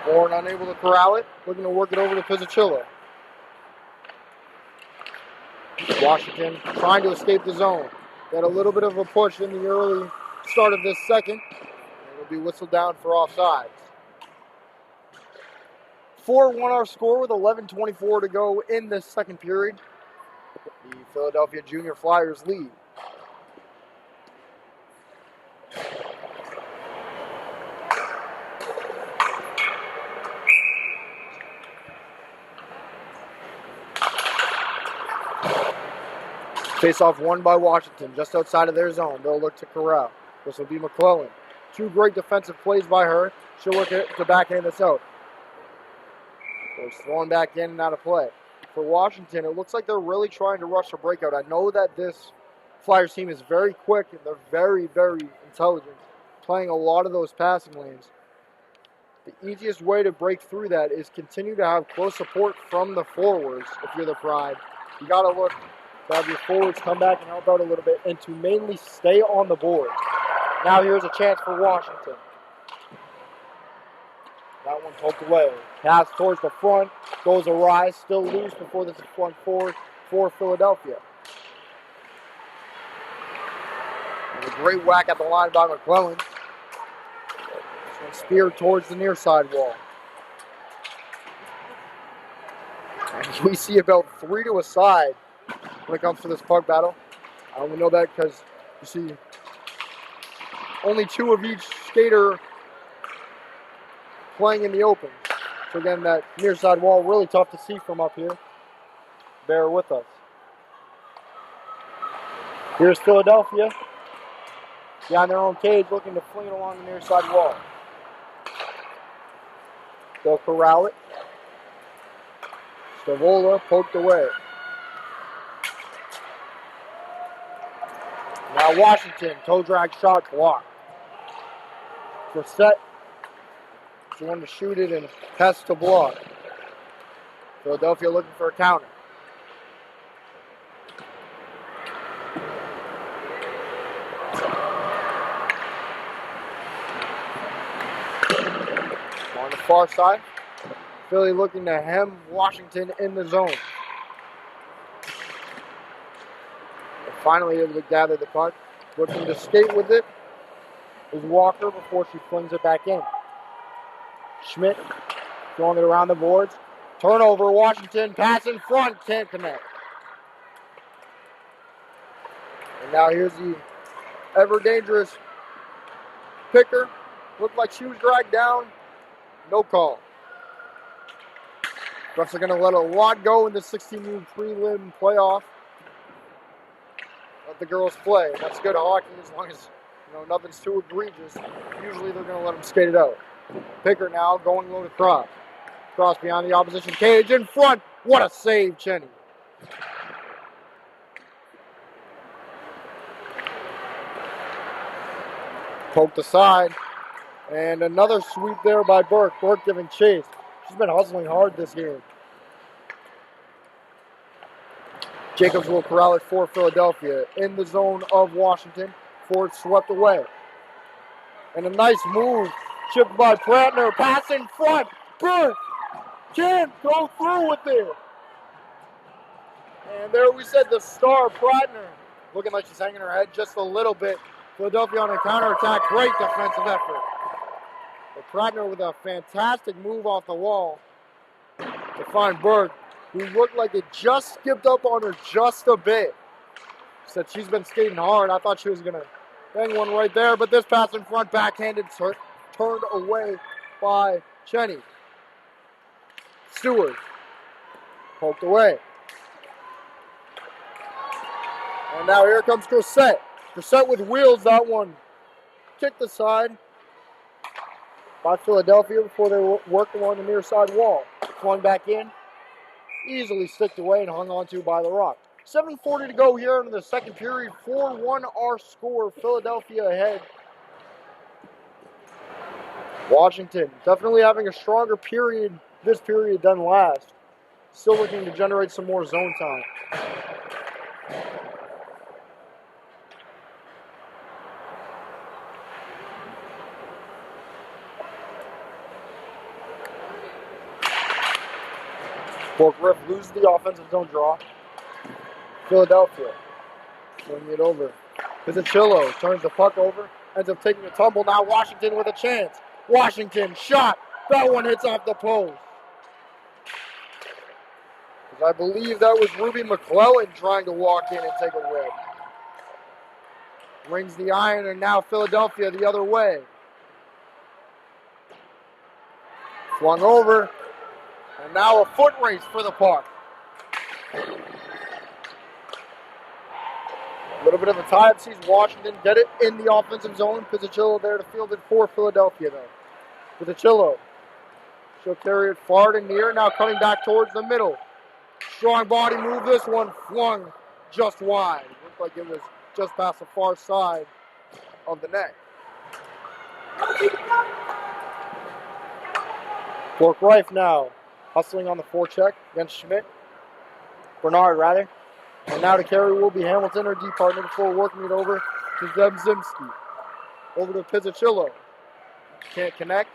Warren unable to corral it. Looking to work it over to Pizzicillo. Washington trying to escape the zone. Got a little bit of a push in the early start of this second. It'll be whistled down for offsides. 4-1 our score with 11:24 to go in this second period. The Philadelphia Junior Flyers lead. Face-off won by Washington, just outside of their zone. They'll look to corral. This will be McClellan. Two great defensive plays by her. She'll look to backhand this out. So it's thrown back in and out of play. For Washington, it looks like they're really trying to rush a breakout. I know that this Flyers team is very quick and they're very, very intelligent, playing a lot of those passing lanes. The easiest way to break through that is continue to have close support from the forwards if you're the Pride. You got to look to have your forwards come back and help out a little bit and to mainly stay on the board. Now here's a chance for Washington. That one poked away. Pass towards the front. Goes awry. Still loose before this is front forward for Philadelphia. And a great whack at the line by McClellan. This one speared towards the near side wall. And we see about 3 to a side when it comes to this puck battle. I only know that because you see only 2 of each skater playing in the open. So again, that near side wall, really tough to see from up here. Bear with us. Here's Philadelphia. Behind their own cage, looking to fling it along the near side wall. They'll corral it. Stavola poked away. Now Washington, toe drag shot blocked. Brissett. She wanted to shoot it and pass to block. Philadelphia looking for a counter. On the far side, Philly looking to hem Washington in the zone. They're finally able to gather the puck. Looking to skate with it is Walker before she flings it back in. Schmidt throwing it around the boards. Turnover, Washington, pass in front, can't connect. And now here's the ever dangerous Picker. Looked like she was dragged down. No call. Refs are going to let a lot go in the 16-team prelim playoff. Let the girls play. That's good hockey as long as nothing's too egregious. Usually they're going to let them skate it out. Picker now going low to Cross. Cross behind the opposition cage in front. What a save, Cheney. Poked aside. And another sweep there by Burke. Burke giving chase. She's been hustling hard this game. Jacobs will corral it for Philadelphia. In the zone of Washington. Ford swept away. And a nice move. Chipped by Prattner. Pass in front. Burke can't go through with it. And there we said the star, Prattner. Looking like she's hanging her head just a little bit. Philadelphia on a counterattack. Great defensive effort. But Prattner with a fantastic move off the wall to find Burke, who looked like it just skipped up on her just a bit. Said she's been skating hard. I thought she was going to bang one right there, but this pass in front, backhanded, turned away by Cheney. Stewart poked away. And now here comes Grissett. Grissett with wheels, that one kicked aside by Philadelphia before they worked along the near side wall. Swung back in, easily sticked away and hung onto by the Rock. 7:40 to go here in the second period. 4-1 our score. Philadelphia ahead. Washington definitely having a stronger period this period than last. Still looking to generate some more zone time. Fort Griff loses the offensive zone draw. Philadelphia swinging it over. Pizzicillo turns the puck over, ends up taking a tumble. Now Washington with a chance. Washington shot. That one hits off the post. I believe that was Ruby McClellan trying to walk in and take a rip. Rings the iron, and now Philadelphia the other way. Flung over, and now a foot race for the puck. A little bit of a tie-up sees Washington get it in the offensive zone. Pizzicillo there to field it for Philadelphia, though. Pizzicillo. She'll carry it far to near, now coming back towards the middle. Strong body move, this one flung just wide. Looked like it was just past the far side of the net. Bork Reif now hustling on the forecheck against Schmidt. Bernard, rather. And now to carry will be Hamilton, her D partner, before working it over to Zemzinski. Over to Pizzicillo. Can't connect.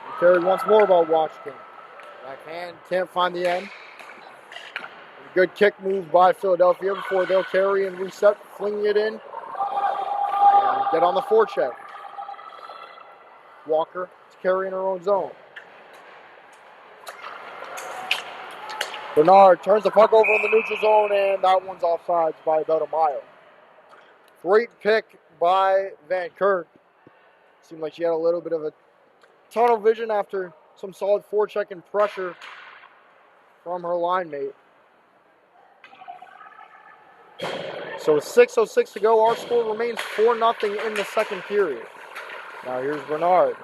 And carry once more by Washington. Backhand, can't find the end. A good kick move by Philadelphia before they'll carry and reset, flinging it in. And get on the forecheck. Walker is carrying her own zone. Bernard turns the puck over in the neutral zone, and that one's offsides by about a mile. Great pick by Van Kirk. Seemed like she had a little bit of a tunnel vision after some solid forecheck and pressure from her line mate. So with 6:06 to go, our score remains 4-0 in the second period. Now here's Bernard.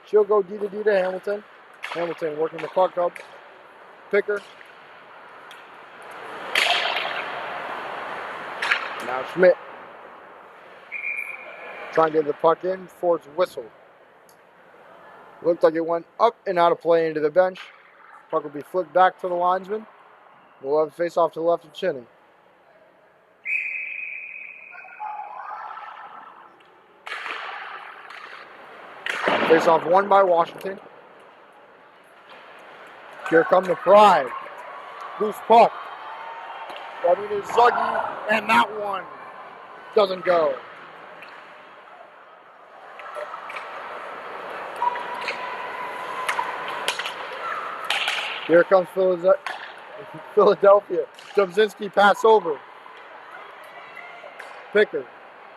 She'll go D to D to Hamilton. Hamilton working the puck up. Picker. Now Schmidt. Trying to get the puck in before it's whistled. Looked like it went up and out of play into the bench. Puck will be flipped back to the linesman. We'll have a face off to the left of Cheney. Face off won by Washington. Here come the Pride. Loose puck. Rubbing is Zuggy, and that one doesn't go. Here comes Philadelphia. Domzinski pass over. Picker.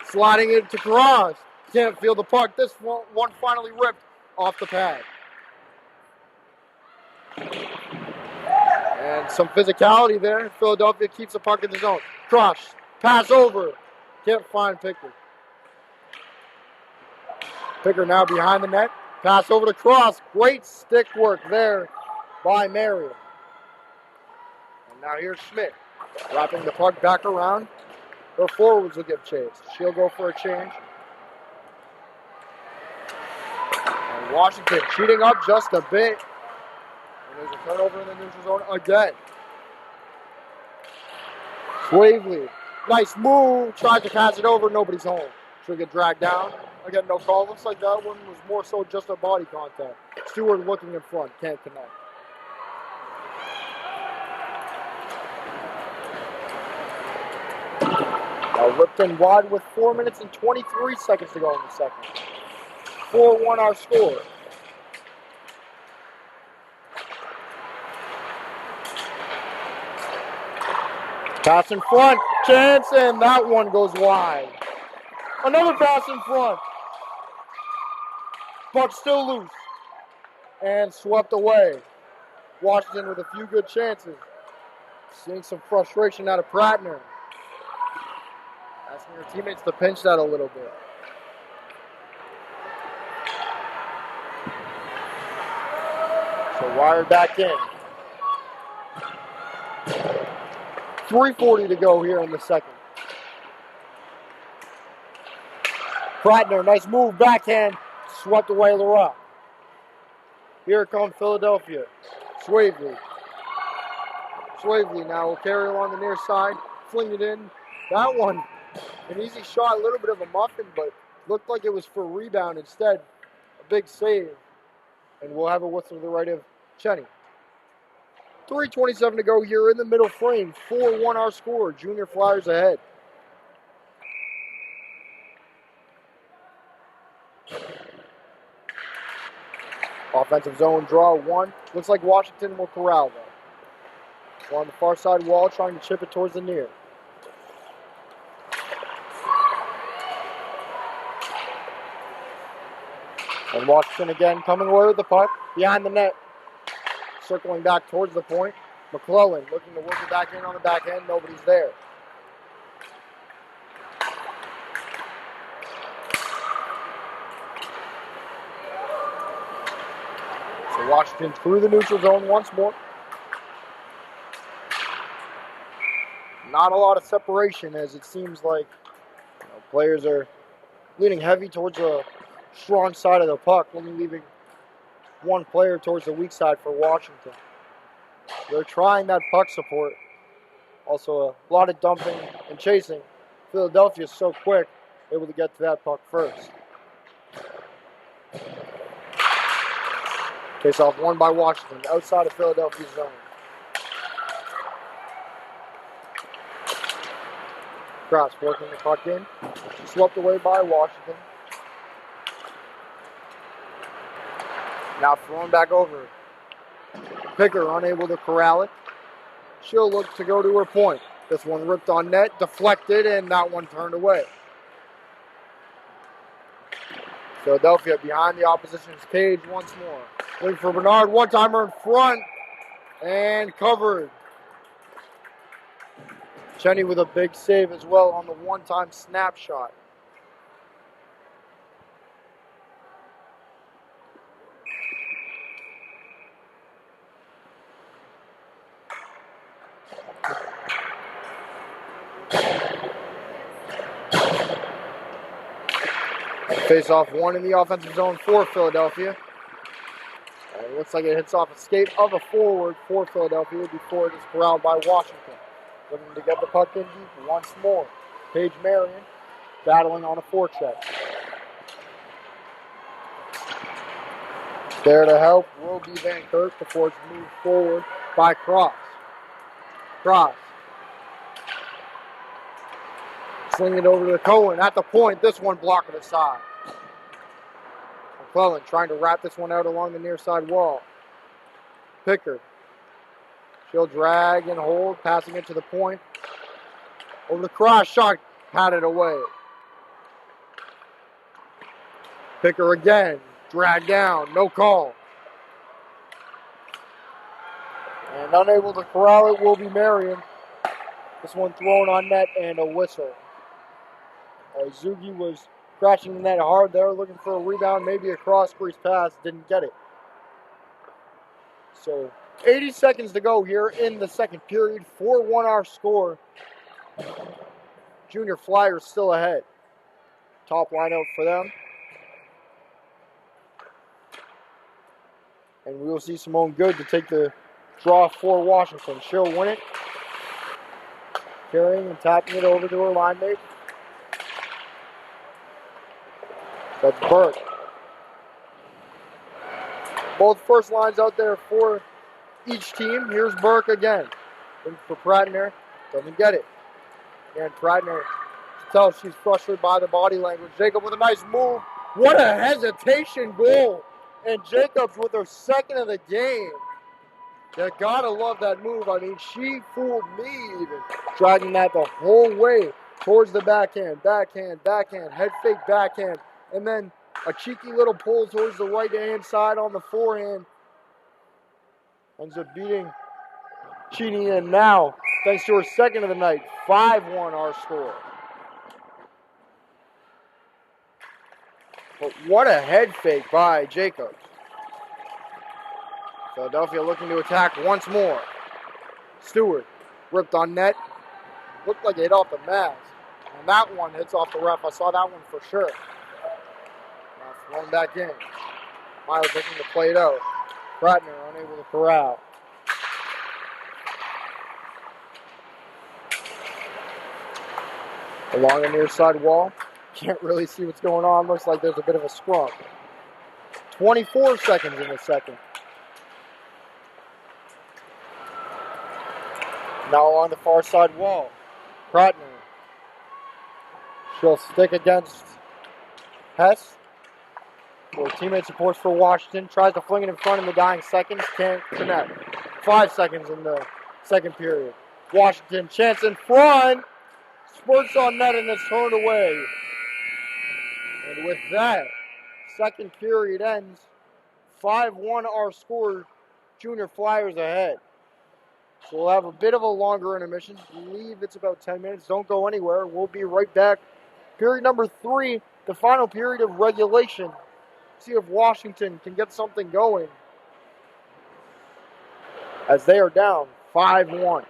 Sliding it to Cross. Can't feel the puck. This one finally ripped off the pad. And some physicality there. Philadelphia keeps the puck in the zone. Cross. Pass over. Can't find Picker. Picker now behind the net. Pass over to Cross. Great stick work there by Marion. And now here's Schmidt. Wrapping the puck back around. Their forwards will give chase. She'll go for a change. And Washington cheating up just a bit. And there's a turnover in the neutral zone again. Waverly, nice move. Tried to pass it over. Nobody's home. She'll get dragged down. Again, no call. Looks like that one was more so just a body contact. Stewart looking in front. Can't connect. Now ripped in wide with 4 minutes and 23 seconds to go in the second. 4-1 our score. Pass in front. Chance, and that one goes wide. Another pass in front. Puck still loose. And swept away. Washington with a few good chances. Seeing some frustration out of Prattner. Asking her teammates to pinch that a little bit. So wired back in. 3:40 to go here in the second. Prattner, nice move, backhand, swept away the rock. Here comes Philadelphia. Swavely. Swavely now will carry along the near side, fling it in. That one, an easy shot, a little bit of a muffin, but looked like it was for a rebound instead. A big save. And we'll have a whistle to the right of Cheney. 3:27 to go here in the middle frame. 4-1 our score. Junior Flyers ahead. Offensive zone draw one. Looks like Washington will corral though. On the far side wall, trying to chip it towards the near. And Washington again coming away with the puck behind the net. Circling back towards the point. McClellan looking to work it back in on the back end. Nobody's there. So Washington through the neutral zone once more. Not a lot of separation as it seems like players are leaning heavy towards the strong side of the puck, only leaving one player towards the weak side for Washington. They're trying that puck support. Also a lot of dumping and chasing. Philadelphia is so quick, able to get to that puck first. Face-off won by Washington, outside of Philadelphia's zone. Cross working the puck in. Swept away by Washington. Now thrown back over. Picker unable to corral it. She'll look to go to her point. This one ripped on net, deflected, and that one turned away. Philadelphia behind the opposition's cage once more. Looking for Bernard, one-timer in front, and covered. Cheney with a big save as well on the one-time snapshot. Face-off one in the offensive zone for Philadelphia. And it looks like it hits off a skate of a forward for Philadelphia before it is corralled by Washington. Looking to get the puck in deep once more. Paige Marion battling on a forecheck. There to help will be Van Kirk before it's moved forward by Cross. Cross. Sling it over to Cohen at the point. This one blocking aside. McClellan trying to wrap this one out along the near side wall. Picker. She'll drag and hold, passing it to the point. Over the cross, shot patted away. Picker again, dragged down, no call. And unable to corral it will be Marion. This one thrown on net and a whistle. Zugi was scratching the net hard there, looking for a rebound, maybe a cross-crease pass, didn't get it. So 80 seconds to go here in the second period. 4-1 our score. Junior Flyers still ahead. Top lineup for them. And we will see Simone Good to take the draw for Washington. She'll win it. Carrying and tapping it over to her line mate. That's Burke. Both first lines out there for each team. Here's Burke again. And for Pratner, doesn't get it. And Pratner, tell she's frustrated by the body language. Jacob with a nice move. What a hesitation goal. And Jacobs with her second of the game. You gotta love that move. I mean, she fooled me even. Dragging that the whole way towards the backhand, head fake backhand. And then a cheeky little pull towards the right-hand side on the forehand. Ends up beating Cheney in now, thanks to her second of the night. 5-1 our score. But what a head fake by Jacobs. Philadelphia looking to attack once more. Stewart ripped on net. Looked like it hit off the mask. And that one hits off the ref. I saw that one for sure. Now thrown back in. Miles looking to play it out. Pratner unable to corral. Along the near side wall. Can't really see what's going on. Looks like there's a bit of a scrum. 24 seconds in the second. Now along the far side wall. Pratner. She'll stick against Hess. Or teammate supports for Washington. Tries to fling it in front in the dying seconds. Can't connect. 5 seconds in the second period. Washington chance in front. Spurts on net and it's turned away. And with that, second period ends. 5-1 our score. Junior Flyers ahead. So we'll have a bit of a longer intermission. I believe it's about 10 minutes. Don't go anywhere. We'll be right back. Period number 3, the final period of regulation. See if Washington can get something going as they are down 5-1.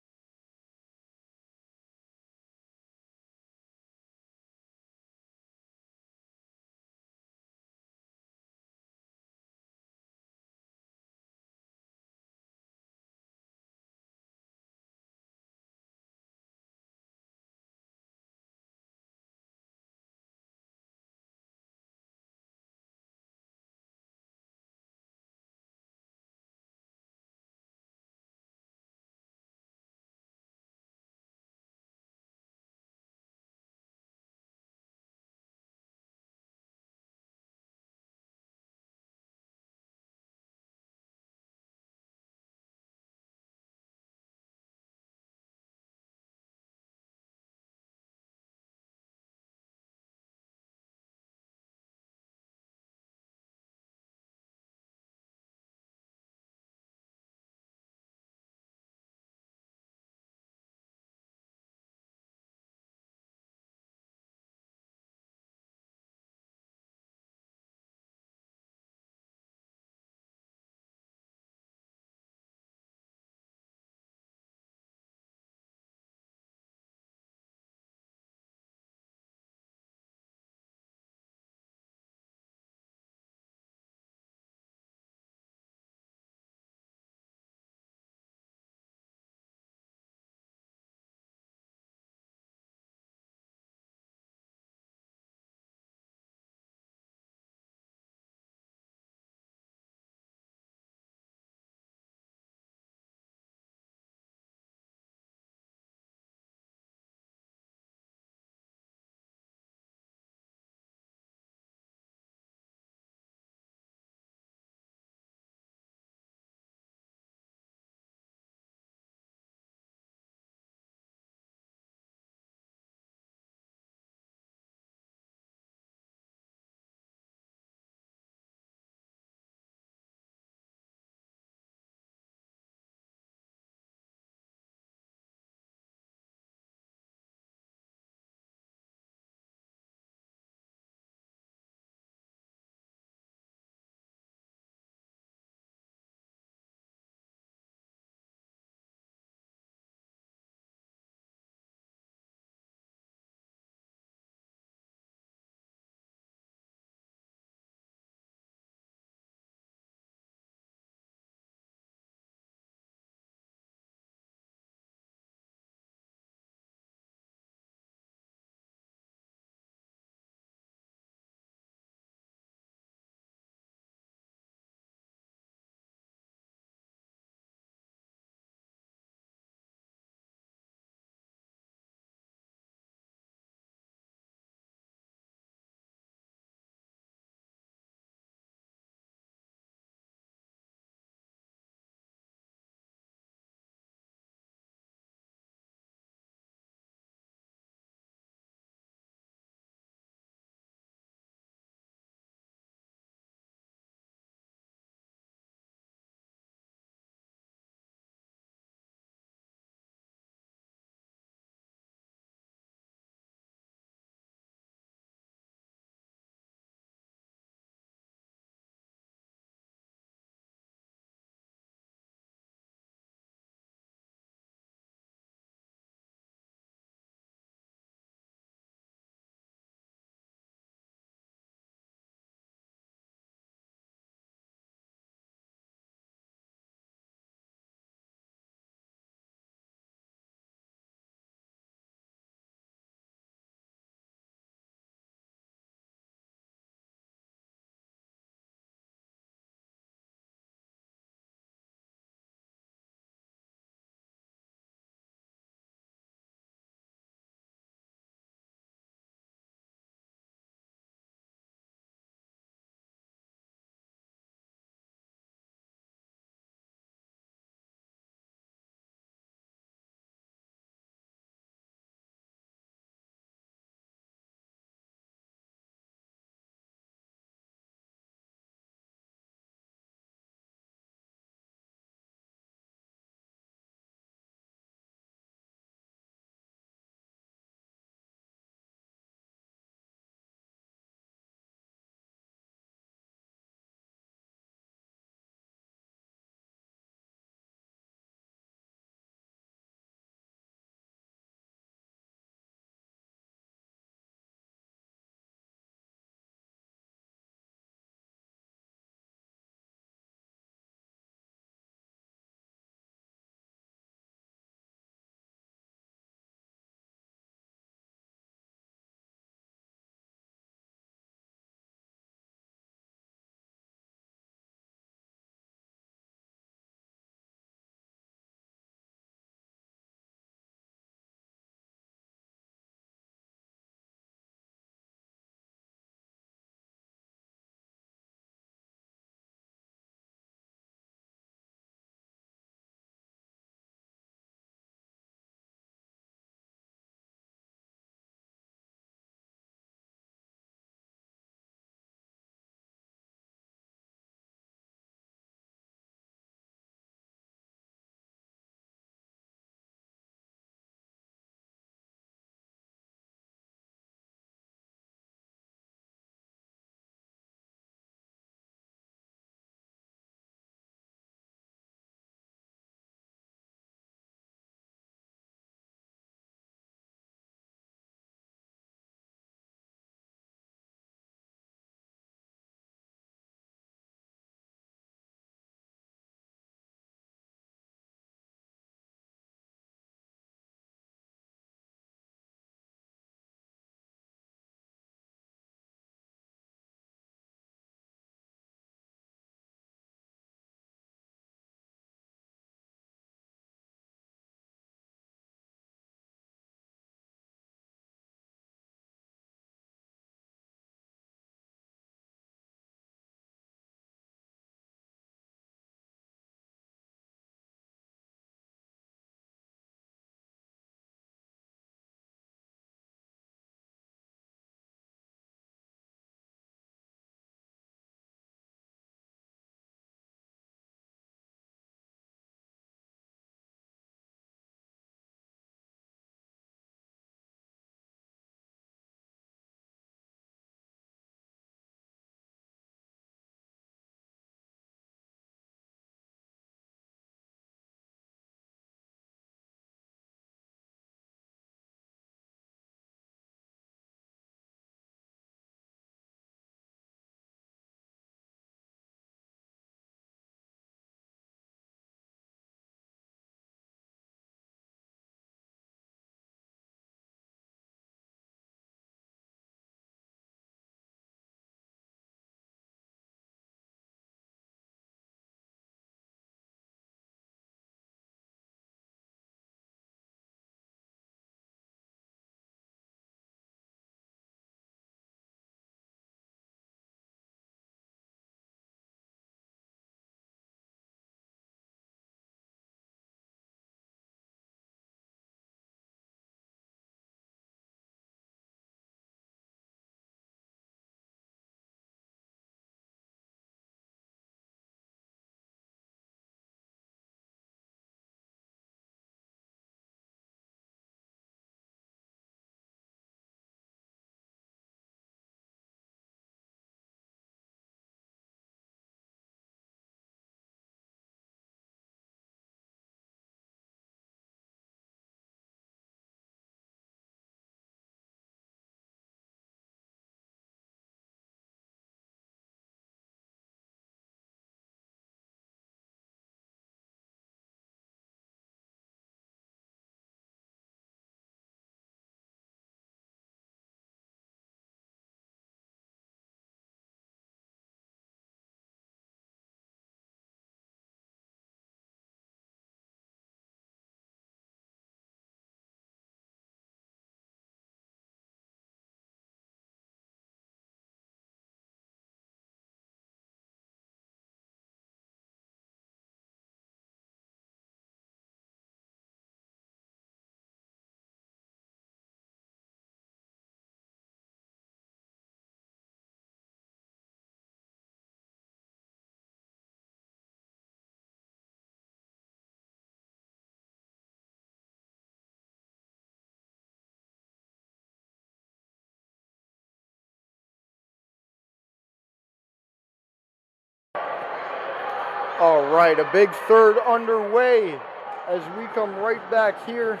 All right, a big third underway as we come right back here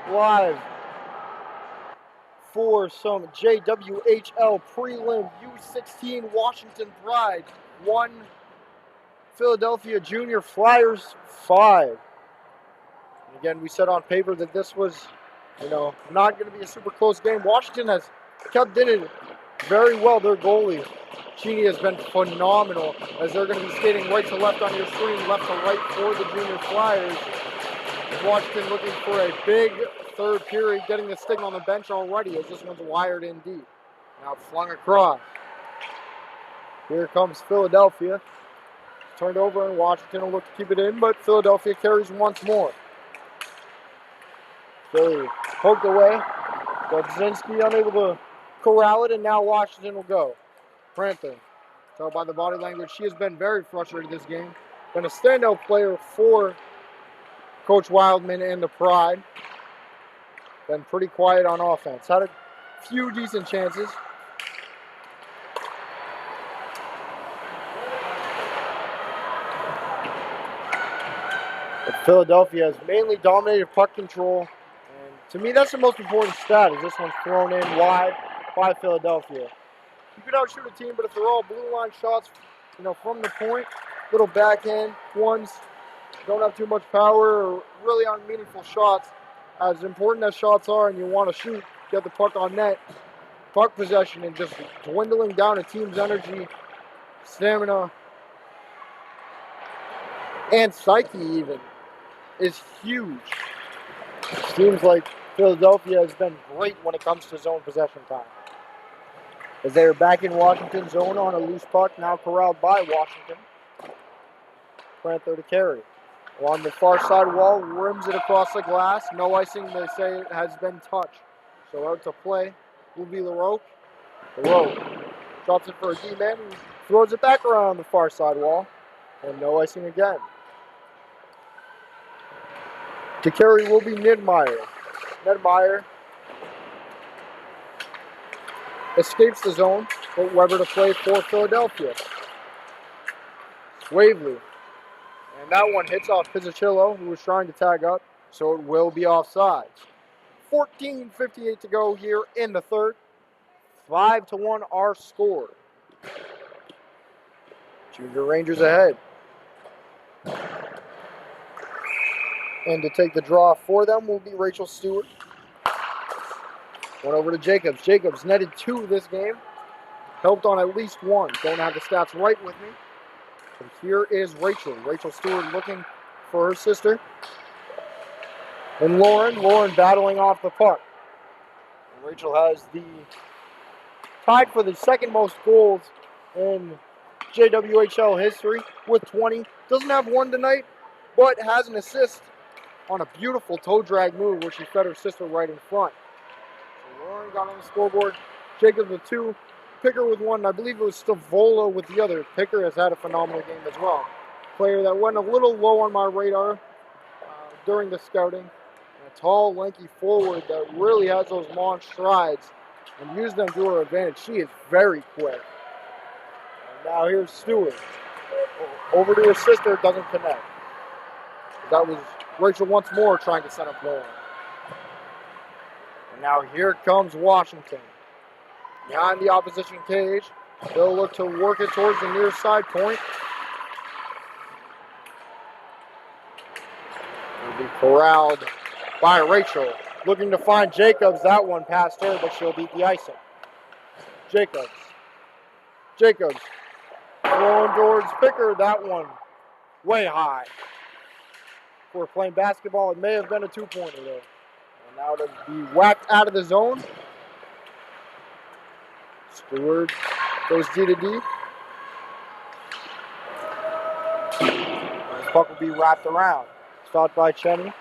live for some JWHL prelim U16 Washington Pride 1, Philadelphia Junior Flyers 5. And again, we said on paper that this was, not going to be a super close game. Washington has kept in it very well. Their goalie, Cheney, has been phenomenal as they're going to be skating right to left on your screen, left to right for the Junior Flyers. Washington looking for a big third period, getting the stick on the bench already as this one's wired in deep. Now flung across. Here comes Philadelphia. Turned over and Washington will look to keep it in, but Philadelphia carries once more. Philly poked away. Godzinski unable to corral it, and now Washington will go. Pranthur, tell by the body language, she has been very frustrated this game. Been a standout player for Coach Wildman and the Pride. Been pretty quiet on offense. Had a few decent chances. But Philadelphia has mainly dominated puck control. And to me, that's the most important stat, is this one's thrown in wide by Philadelphia. You could outshoot a team, but if they're all blue line shots, from the point, little backhand ones, don't have too much power or really aren't meaningful shots, as important as shots are and you want to shoot, get the puck on net, puck possession and just dwindling down a team's energy, stamina, and psyche even is huge. Seems like Philadelphia has been great when it comes to zone possession time. As they are back in Washington zone on a loose puck, now corralled by Washington. Pranthur to carry. Along the far side wall, rims it across the glass. No icing, they say it has been touched. So out to play will be LaRoque. LaRoque drops it for a D-man and throws it back around the far side wall. And no icing again. To carry will be Nedmeyer. Nedmeyer escapes the zone, but Weber to play for Philadelphia. Waverly. And that one hits off Pizzucillo, who was trying to tag up, so it will be offside. 14:58 to go here in the third. 5-1 our score. Junior Rangers ahead. And to take the draw for them will be Rachel Stewart. Went over to Jacobs. Jacobs netted 2 this game. Helped on at least 1. Don't have the stats right with me. But here is Rachel. Rachel Stewart looking for her sister. And Lauren battling off the puck. And Rachel has the tied for the second most goals in JWHL history with 20. Doesn't have one tonight, but has an assist on a beautiful toe drag move where she fed her sister right in front. So Lauren got on the scoreboard. Jacobs with 2. Picker with 1. I believe it was Stavola with the other. Picker has had a phenomenal game as well. Player that went a little low on my radar during the scouting. A tall, lanky forward that really has those long strides and used them to her advantage. She is very quick. And now here's Stewart. Over to her sister, doesn't connect. That was Rachel once more trying to set up Lauren. And now here comes Washington. Behind the opposition cage. They'll look to work it towards the near side point. Will be corralled by Rachel. Looking to find Jacobs. That one past her, but she'll beat the icing. Jacobs. Jacobs. Throwing towards Picker. That one way high. If we're playing basketball, it may have been a 2-pointer though. And now to be whacked out of the zone. Stewart goes D to D. This puck will be wrapped around. Stopped by Cheney.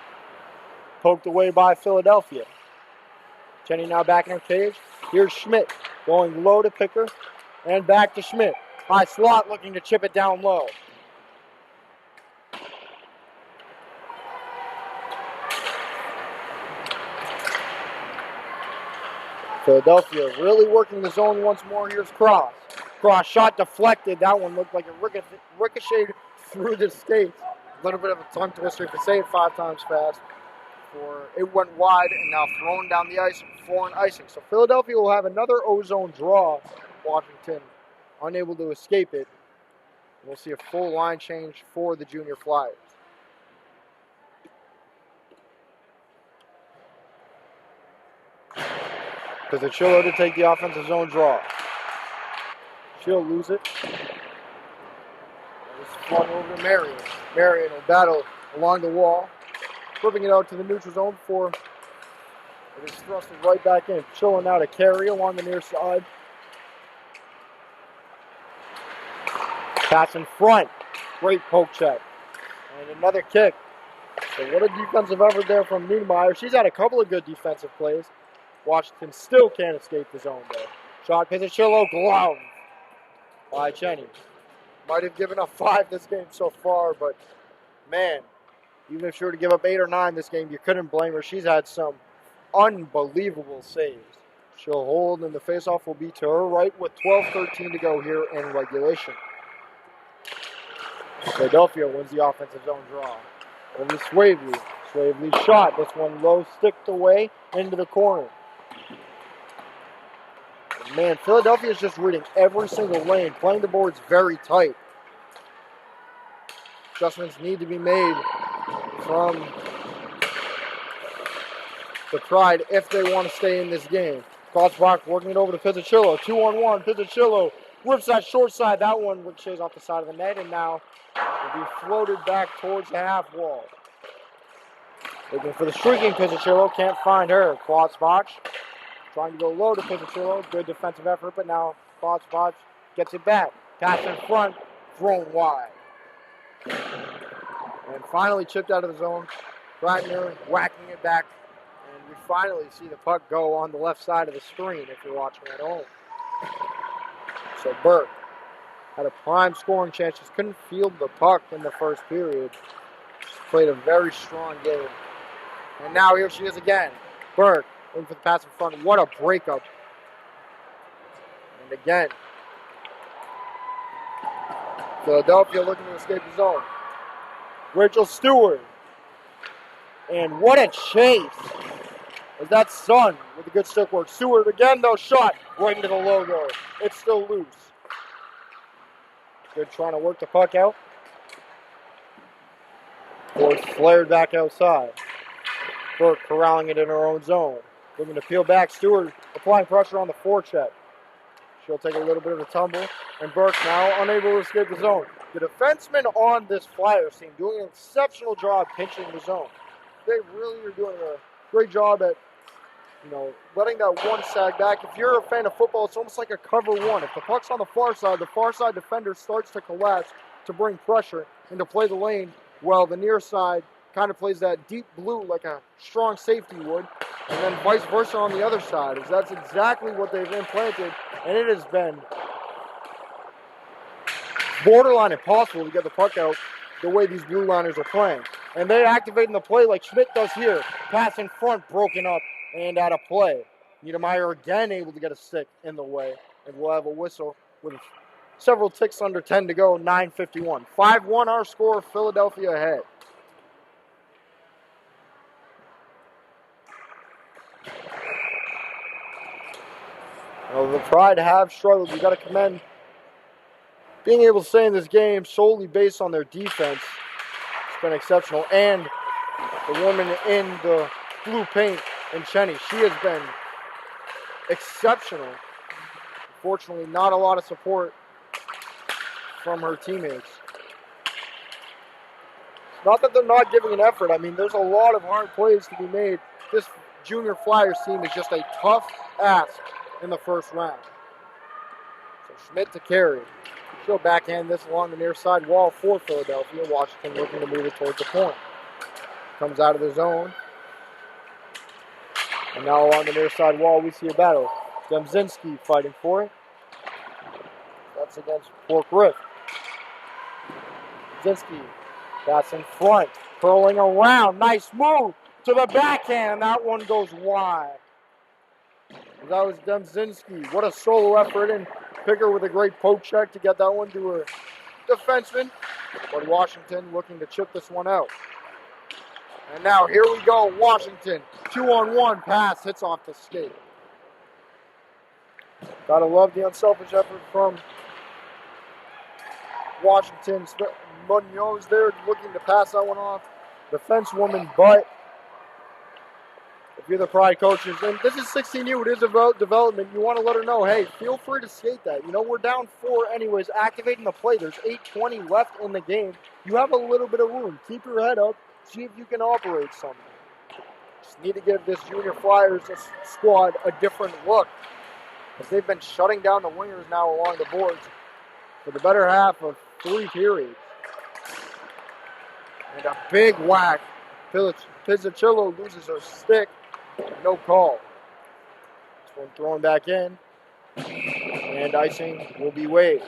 Poked away by Philadelphia. Cheney now back in her cage. Here's Schmidt going low to Picker. And back to Schmidt. High slot looking to chip it down low. Philadelphia really working the zone once more. Here's Cross. Cross shot deflected. That one looked like a ricocheted through the skates. A little bit of a tongue twister, to say it 5 times fast. It went wide and now thrown down the ice for an icing. So Philadelphia will have another ozone draw. Washington unable to escape it. We'll see a full line change for the Junior Flyers. Pizzicillo to take the offensive zone draw. She'll lose it. It's flung over to Marion. Marion will battle along the wall, flipping it out to the neutral zone before it is thrusted right back in. Chilling now to carry along the near side. Pass in front. Great poke check. And another kick. So what a defensive effort there from Niedermeyer. She's had a couple of good defensive plays. Washington still can't escape the zone though. Shot Pizzicillo, glove by Cheney. Might have given up 5 this game so far, but man, even if she were to give up 8 or 9 this game, you couldn't blame her. She's had some unbelievable saves. She'll hold, and the faceoff will be to her right with 12:13 to go here in regulation. Philadelphia wins the offensive zone draw. Over to Swavely. Swavely's shot. This one low, sticked away into the corner. And man, Philadelphia is just reading every single lane, playing the boards very tight. Adjustments need to be made from the Pride if they want to stay in this game. Crossbach working it over to Pizzicillo. 2-on-1. Pizzicillo rips that short side. That one ricochets off the side of the net, and now will be floated back towards the half wall. Looking for the streaking Pizzicillo. Can't find her. Crossbach trying to go low to Pizzicillo. Good defensive effort, but now Crossbach gets it back. Pass in front. Thrown wide. And finally chipped out of the zone. Bratner whacking it back. And we finally see the puck go on the left side of the screen if you're watching at home. So Burke had a prime scoring chance. Just couldn't field the puck in the first period. Just played a very strong game. And now here she is again. Burke looking for the pass in front. What a breakup. And again, Philadelphia looking to escape the zone. Rachel Stewart. And what a chase. Is that Sun with a good stick work. Stewart again, though, shot right into the logo. It's still loose. Good trying to work the puck out. Or it's flared back outside. Burke corralling it in her own zone. Looking to peel back. Stewart applying pressure on the forecheck. She'll take a little bit of a tumble. And Burke now unable to escape the zone. The defensemen on this Flyers team doing an exceptional job pinching the zone. They really are doing a great job at, letting that one sag back. If you're a fan of football, it's almost like a cover one. If the puck's on the far side defender starts to collapse to bring pressure and to play the lane, well, the near side kind of plays that deep blue like a strong safety would, and then vice versa on the other side. That's exactly what they've implanted, and it has been borderline impossible to get the puck out the way these blue liners are playing. And they're activating the play like Schmidt does here. Pass in front, broken up, and out of play. Niedermeyer again able to get a stick in the way, and we'll have a whistle with several ticks under 10 to go, 9:51. 5-1 our score, Philadelphia ahead. Well, the Pride have struggled. You've got to commend being able to stay in this game solely based on their defense. It's been exceptional. And the woman in the blue paint, and Cheney, she has been exceptional. Unfortunately, not a lot of support from her teammates. Not that they're not giving an effort. I mean, there's a lot of hard plays to be made. This Junior Flyers team is just a tough ask in the first round. So Schmidt to carry. She'll backhand this along the near side wall for Philadelphia. Washington looking to move it towards the point. Comes out of the zone. And now along the near side wall, we see a battle. Demzinski fighting for it. That's against Pork Riff. Demzinski, that's in front. Curling around. Nice move to the backhand. That one goes wide. That was Demzinski. What a solo effort. And Picker with a great poke check to get that one to her defenseman. But Washington looking to chip this one out. And now here we go, Washington. 2-on-1 pass, hits off the skate. Gotta love the unselfish effort from Washington. Munoz there looking to pass that one off. Defense woman, but if you're the Pride coaches, and this is 16U, it is about development, you want to let her know, hey, feel free to skate that. You know, we're down 4 anyways, activating the play. There's 8:20 left in the game. You have a little bit of room. Keep your head up. See if you can operate something. Just need to give this Junior Flyers squad a different look, because they've been shutting down the wingers now along the boards for the better half of 3 periods. And a big whack. Pizzuchello loses her stick. No call. This one thrown back in. And icing will be waived.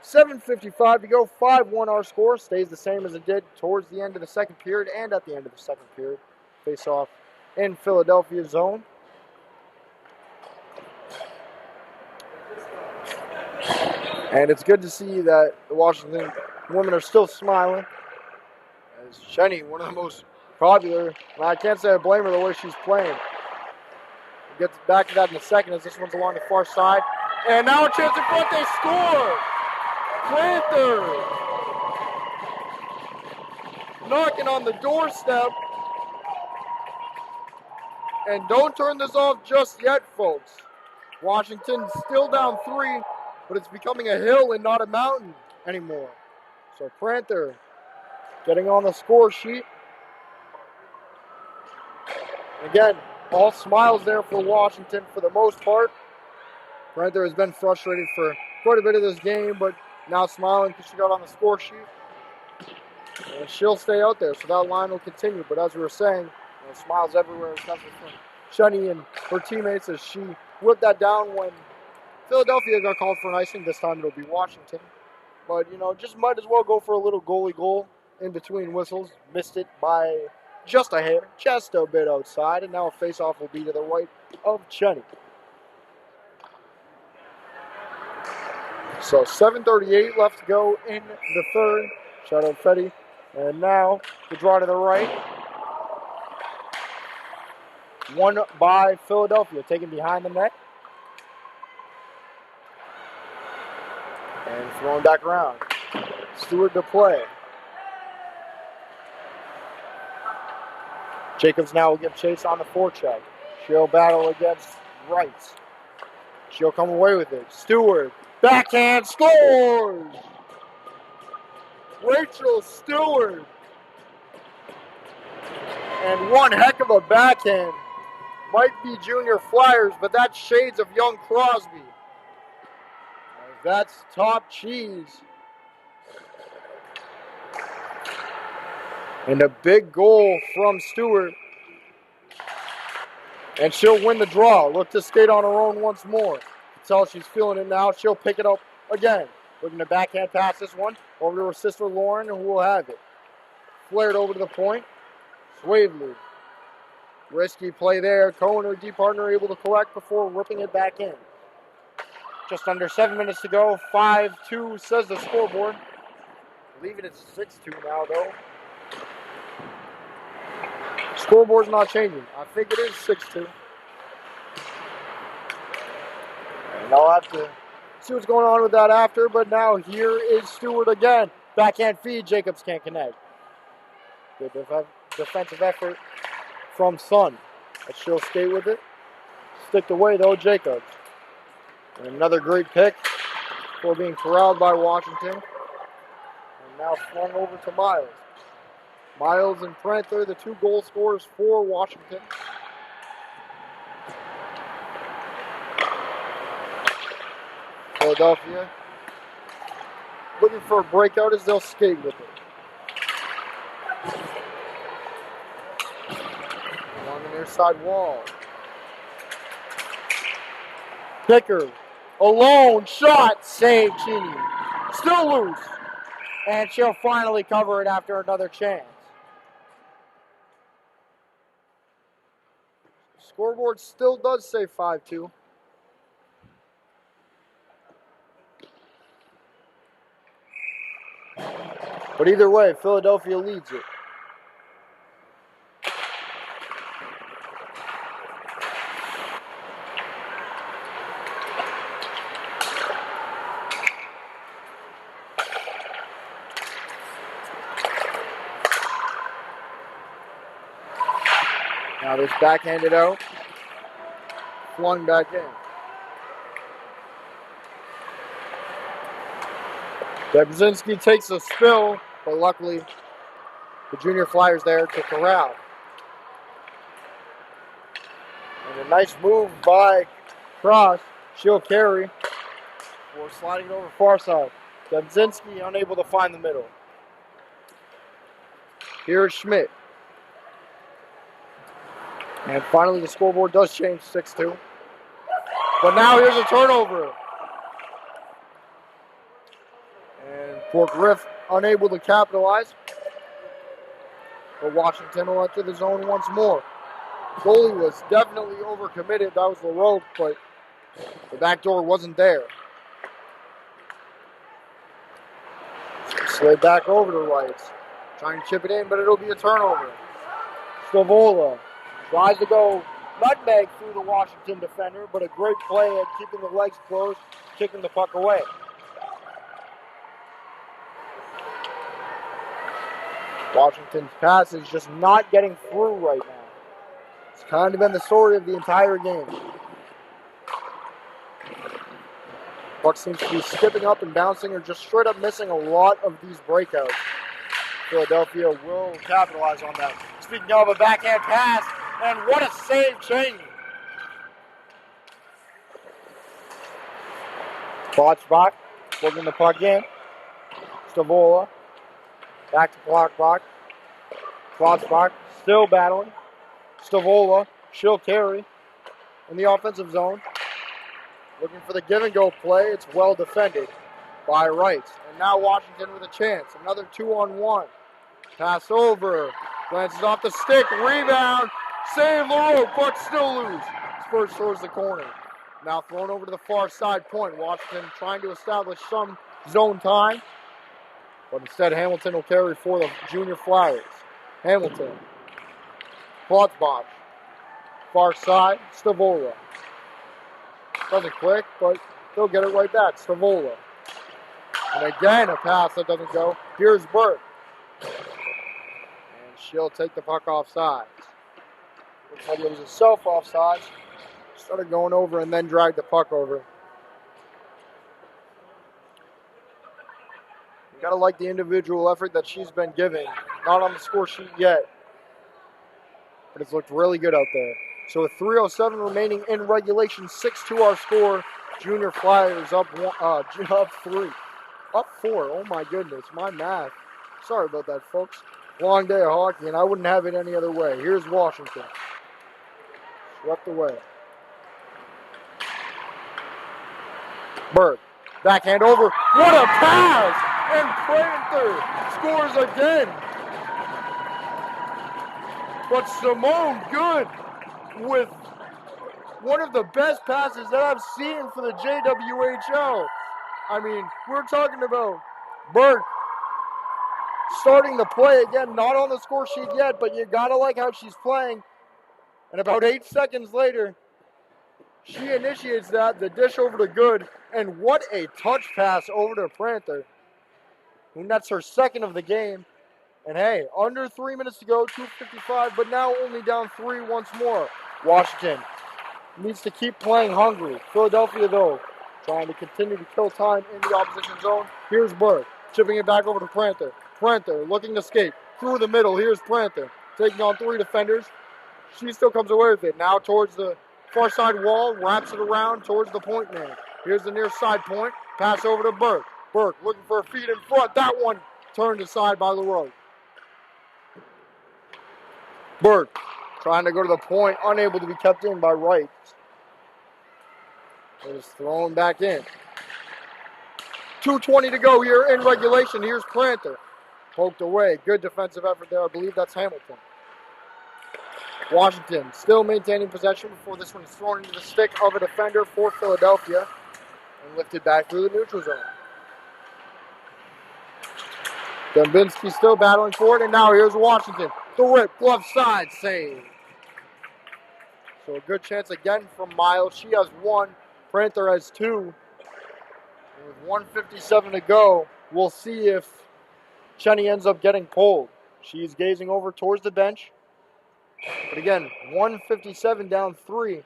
7:55 to go. 5-1 our score. Stays the same as it did towards the end of the second period and at the end of the second period. Face off in Philadelphia zone. And it's good to see that the Washington women are still smiling. As Jenny, one of the most popular, and I can't say I blame her the way she's playing. We'll get back to that in a second as this one's along the far side. And now a chance in front, they score! Panthers! Knocking on the doorstep. And don't turn this off just yet, folks. Washington's still down 3, but it's becoming a hill and not a mountain anymore. So Panther getting on the score sheet. Again, all smiles there for Washington for the most part. Panther has been frustrated for quite a bit of this game, but now smiling because she got on the score sheet. And she'll stay out there, so that line will continue. But as we were saying, smiles everywhere, especially from Shani and her teammates as she whipped that down when Philadelphia got called for an icing. This time it'll be Washington. But, just might as well go for a little goalie goal in between whistles. Missed it by just a hair, just a bit outside. And now a face-off will be to the right of Cheney. So 7:38 left to go in the third. Shout out Fetty. And now the draw to the right. One by Philadelphia, taken behind the net. And thrown back around. Stewart to play. Jacobs now will give chase on the forecheck. She'll battle against Wright. She'll come away with it. Stewart, backhand, scores! Rachel Stewart. And one heck of a backhand. Might be Junior Flyers, but that's shades of young Crosby. That's top cheese. And a big goal from Stewart. And she'll win the draw. Look to skate on her own once more. You can tell she's feeling it now. She'll pick it up again. Looking to backhand pass this one over to her sister Lauren, and who will have it. Flared over to the point. Swavely. Risky play there. Cohen, her D partner, able to collect before ripping it back in. Just under 7 minutes to go. 5-2 says the scoreboard. I believe it is 6-2 now, though. Scoreboard's not changing. I think it is 6-2. And I'll have to see what's going on with that after, but now here is Stewart again. Backhand feed. Jacobs can't connect. Good defensive effort from Sun. But she'll skate with it. Sticked away, though, Jacobs. And another great pick before being corralled by Washington. And now flung over to Miles. Miles and Pranter, the 2 goal scorers for Washington. Philadelphia looking for a breakout as they'll skate with it. Along the near side wall. Picker. Alone. Shot. Save. Cheney. Still loose. And she'll finally cover it after another chance. Scoreboard still does say 5-2. But either way, Philadelphia leads it. Now this backhanded out, flung back in. Debzinski takes a spill, but luckily the junior Flyers there to corral. And a nice move by Cross. She'll carry for sliding it over far side. Debzinski unable to find the middle. Here's Schmidt. And finally the scoreboard does change 6-2. But now here's a turnover. And Fort Griff unable to capitalize. But Washington will enter the zone once more. Goalie was definitely overcommitted. That was LaRoque, but the back door wasn't there. Slid back over to Rights. Trying to chip it in, but it'll be a turnover. Stavola tries to go nutmeg through the Washington defender, but a great play at keeping the legs closed, kicking the puck away. Washington's pass is just not getting through right now. It's kind of been the story of the entire game. Puck seems to be skipping up and bouncing or just straight up missing a lot of these breakouts. Philadelphia will capitalize on that. Speaking of a backhand pass, and what a save change. Klotzbach looking the puck in. Stavola back to Klotzbach. Klotzbach still battling. Stavola, she'll carry in the offensive zone. Looking for the give and go play. It's well defended by Rights. And now Washington with a chance. Another 2-on-1. Pass over. Glances off the stick. Rebound. Save LaRoque, but still lose. Spurs towards the corner. Now thrown over to the far side point. Washington trying to establish some zone time. But instead Hamilton will carry for the junior Flyers. Hamilton. Klotzbach. Far side. Stavola. Doesn't click, but they'll get it right back. Stavola. And again, a pass that doesn't go. Here's Burke. And she'll take the puck offsides. Looks like it was herself offsides. Started going over and then dragged the puck over. You gotta like the individual effort that she's been giving. Not on the score sheet yet, but it's looked really good out there. So with 3:07 remaining in regulation, 6-2 our score. Junior Flyers up 3. Up 4. Oh my goodness, my math. Sorry about that, folks. Long day of hockey, and I wouldn't have it any other way. Here's Washington. Swept away. Berg. Backhand over. What a pass! And Panther scores again. But Simone Good with one of the best passes that I've seen for the JWHL. I mean, we're talking about Burke starting to play again, not on the score sheet yet, but you gotta like how she's playing. And about 8 seconds later, she initiates that, the dish over to Good, and what a touch pass over to Panther, who nets her second of the game. And hey, under 3 minutes to go, 2:55, but now only down 3 once more. Washington needs to keep playing hungry. Philadelphia, though, trying to continue to kill time in the opposition zone. Here's Burke, chipping it back over to Panther. Panther looking to skate through the middle. Here's Panther, taking on 3 defenders. She still comes away with it. Now towards the far side wall, wraps it around towards the point man. Here's the near side point. Pass over to Burke. Burke looking for a feed in front. That one turned aside by LaRoque. Burke trying to go to the point, unable to be kept in by Wright. It is thrown back in. 2:20 to go here in regulation. Here's Panther. Poked away. Good defensive effort there. I believe that's Hamilton. Washington still maintaining possession before this one is thrown into the stick of a defender for Philadelphia and lifted back through the neutral zone. Dembinski still battling for it, and now here's Washington. The rip, glove side, save. So a good chance again from Miles. She has 1. Pranter has 2. And with 1:57 to go, we'll see if Cheney ends up getting pulled. She's gazing over towards the bench. But again, 1:57 down 3.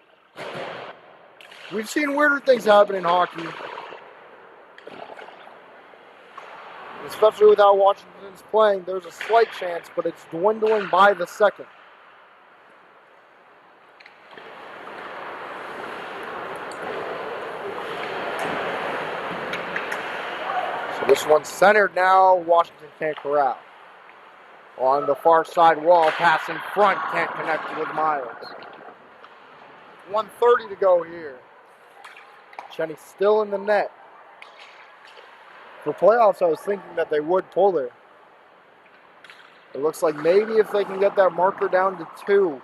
We've seen weirder things happen in hockey. Especially with how Washington's playing, there's a slight chance, but it's dwindling by the second. So this one's centered now. Washington can't corral. On the far side wall, pass in front, can't connect with Miles. 1:30 to go here. Cheney still in the net. For playoffs, I was thinking that they would pull her. It looks like maybe if they can get that marker down to 2,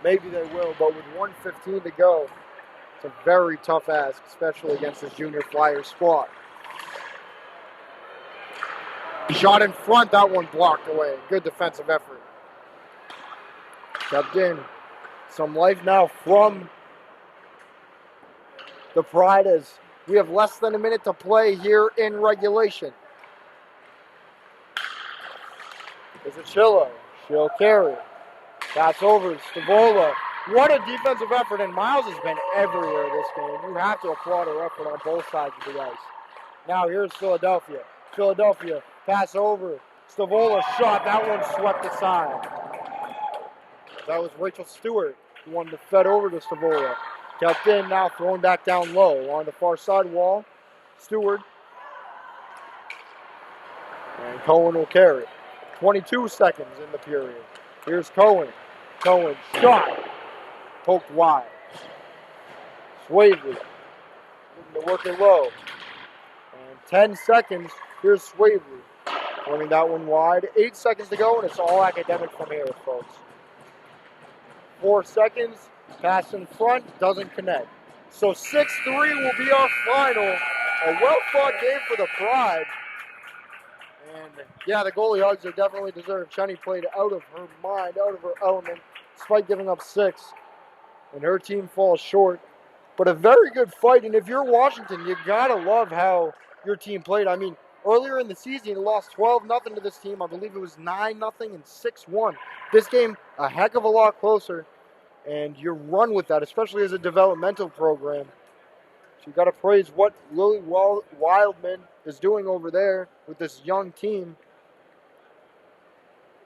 maybe they will. But with 1:15 to go, it's a very tough ask, especially against this junior Flyers squad. Shot in front, that one blocked away. Good defensive effort. Kept in. Some life now from the Pride as we have less than a minute to play here in regulation. There's a Chillo. She'll carry. Pass over to Stavola. What a defensive effort, and Miles has been everywhere this game. You have to applaud her effort on both sides of the ice. Now here's Philadelphia. Philadelphia, pass over. Stavola shot. That one swept aside. That was Rachel Stewart, the one that fed over to Stavola. Kept in, now throwing back down low on the far side wall. Stewart. And Cohen will carry. 22 seconds in the period. Here's Cohen. Cohen shot. Poked wide. Swavely. Looking to work it low. And 10 seconds. Here's Swavely. Running that one wide. 8 seconds to go, and it's all academic from here, folks. 4 seconds. Pass in front, doesn't connect. So 6-3 will be our final. A well-fought game for the Pride. And yeah, the goalie hugs are definitely deserved. Cheney played out of her mind, out of her element, despite giving up 6. And her team falls short. But a very good fight. And if you're Washington, you gotta love how your team played. I mean, earlier in the season, you lost 12-0 to this team. I believe it was 9-0 and 6-1. This game, a heck of a lot closer. And you run with that, especially as a developmental program. So you got to praise what Lily Wildman is doing over there with this young team.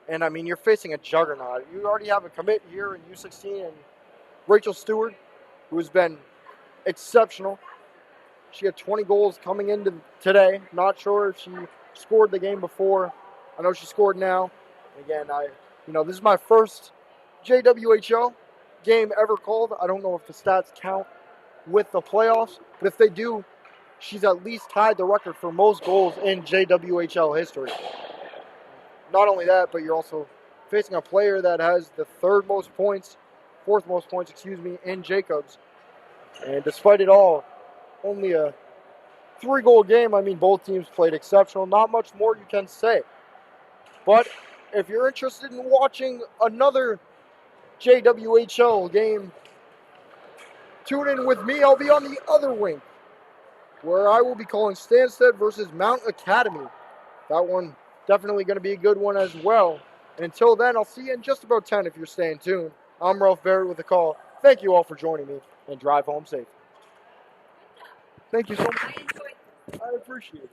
And, I mean, you're facing a juggernaut. You already have a commit here in U16 and Rachel Stewart, who's been exceptional. She had 20 goals coming into today. Not sure if she scored the game before. I know she scored now. Again, this is my first JWHL game ever called. I don't know if the stats count with the playoffs, but if they do, she's at least tied the record for most goals in JWHL history. Not only that, but you're also facing a player that has the fourth most points, in Jacobs. And despite it all, only a 3-goal game. I mean, both teams played exceptional. Not much more you can say. But if you're interested in watching another JWHL game, tune in with me. I'll be on the other rink, where I will be calling Stansted versus Mount Academy. That one definitely going to be a good one as well. And until then, I'll see you in just about 10 if you're staying tuned. I'm Ralph Barrett with the call. Thank you all for joining me, and drive home safe. Thank you so much. I appreciate it.